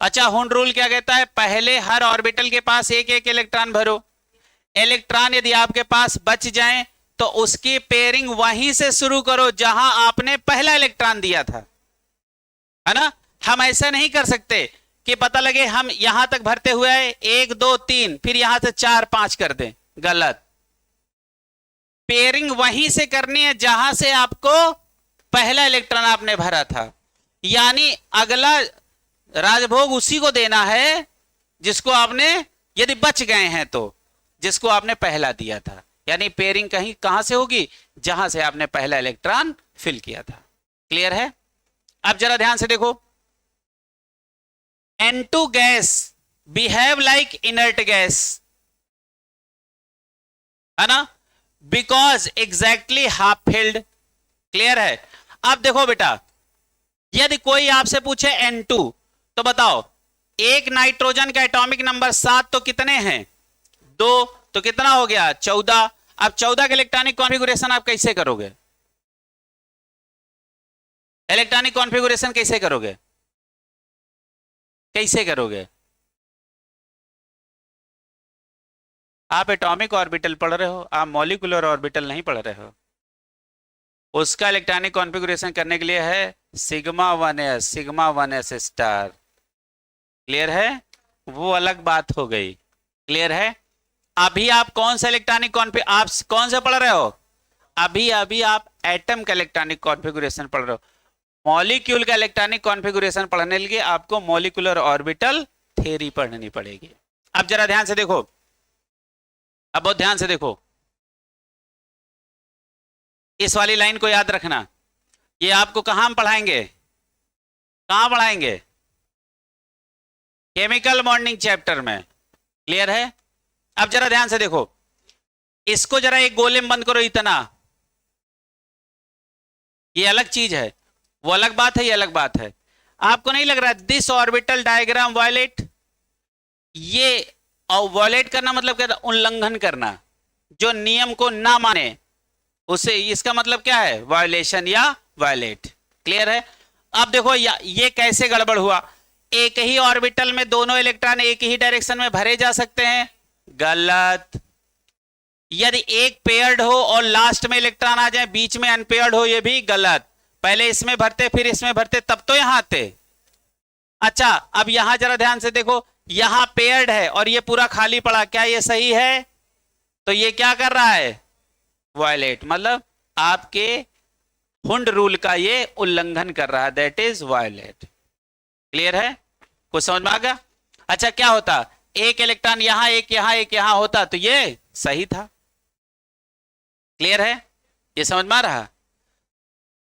अच्छा हुंड रूल क्या कहता है, पहले हर ऑर्बिटल के पास एक एक इलेक्ट्रॉन भरो, इलेक्ट्रॉन यदि आपके पास बच जाएं तो उसकी पेयरिंग वहीं से शुरू करो जहां आपने पहला इलेक्ट्रॉन दिया था, है ना। हम ऐसा नहीं कर सकते कि पता लगे हम यहां तक भरते हुए 1 2 3 फिर यहां से 4 5 कर दें, गलत, पेयरिंग वहीं से करनी है जहां से आपको पहला इलेक्ट्रॉन आपने भरा था, यानी अगला राजभोग उसी को देना है जिसको आपने, यदि बच गए हैं तो जिसको आपने पहला दिया था, यानी पेयरिंग कहीं कहां से होगी जहां से आपने पहला इलेक्ट्रॉन फिल किया था, क्लियर है। अब जरा ध्यान से देखो, N2 gas behave like inert gas, है ना, because exactly half filled, clear है। अब देखो बेटा यदि कोई आपसे पूछे N2 तो बताओ, एक नाइट्रोजन का एटॉमिक नंबर 7 तो कितने हैं 2, तो कितना हो गया 14। अब 14 के इलेक्ट्रॉनिक कॉन्फ़िगरेशन आप कैसे करोगे, इलेक्ट्रॉनिक कॉन्फ़िगरेशन कैसे करोगे, कैसे करोगे, आप एटॉमिक ऑर्बिटल पढ़ रहे हो, आप मॉलिक्यूलर ऑर्बिटल नहीं पढ़ रहे हो। उसका इलेक्ट्रॉनिक कॉन्फ़िगरेशन करने के लिए है sigma 1s sigma 1s star, clear है, वो अलग बात हो गई, क्लियर है। अभी आप कौन सा इलेक्ट्रॉनिक आप कौन सा पढ़ रहे हो, अभी अभी आप एटम का इलेक्ट्रॉनिक कॉन्फ़िगरेशन पढ़ रहे हो, मॉलिक्यूल का इलेक्ट्रॉनिक कॉन्फ़िगरेशन पढ़ने के लिए आपको मॉलिक्यूलर ऑर्बिटल थ्योरी पढ़नी पड़ेगी। अब जरा ध्यान से देखो, अब बहुत ध्यान से देखो, इस वाली लाइन को याद रखना, ये आपको कहां पढ़ाएंगे, कहां पढ़ाएंगे, केमिकल मॉर्निंग चैप्टर में, क्लियर है। अब जरा ध्यान से देखो, इसको जरा एक गोले में बंद करो, इतना ये अलग चीज है, वो अलग बात है, ये अलग बात है। आपको नहीं लग रहा दिस ऑर्बिटल डायग्राम वायलेट, ये और वायलेट करना मतलब क्या था, उल्लंघन करना, जो नियम को ना माने उसे, इसका मतलब क्या है, वायलेशन या वायलेट। क्लियर है। अब देखो ये कैसे गड़बड़ हुआ, एक ही ऑर्बिटल में दोनों इलेक्ट्रॉन एक ही डायरेक्शन में भरे जा सकते हैं, गलत। यदि एक पेयर्ड हो और लास्ट में इलेक्ट्रॉन आ जाए, बीच में अनपेयर्ड हो, ये भी गलत। पहले इसमें भरते फिर इसमें भरते तब तो यहां आते। अच्छा अब यहां जरा ध्यान से देखो, यहां पेयर्ड है और ये पूरा खाली पड़ा, क्या ये सही है? तो ये क्या कर रहा है, वायलेट, मतलब आपके हुंड रूल का ये उल्लंघन कर रहा है, दैट इज वायलेट। क्लियर है, कुछ समझ में आ गया? अच्छा क्या होता, एक इलेक्ट्रॉन यहां एक यहां एक यहां होता तो ये सही था। क्लियर है, ये समझ में आ रहा?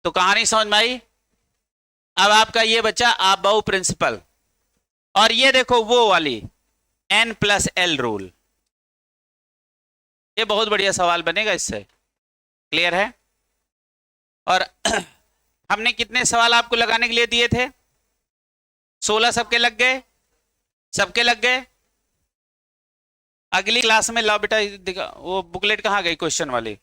तो कहानी समझ में आई। अब आपका ये बच्चा आप बहु प्रिंसिपल, और ये देखो वो वाली N+L रूल, ये बहुत बढ़िया सवाल बनेगा इससे। क्लियर है। और हमने कितने सवाल आपको लगाने के लिए दिए थे, 16 सबके लग गए, सबके लग गए। अगली क्लास में लाओ बेटा दिखा, वो बुकलेट कहां गई क्वेश्चन वाली,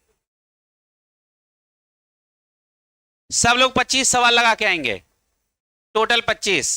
सब लोग 25 सवाल लगा के आएंगे, टोटल 25।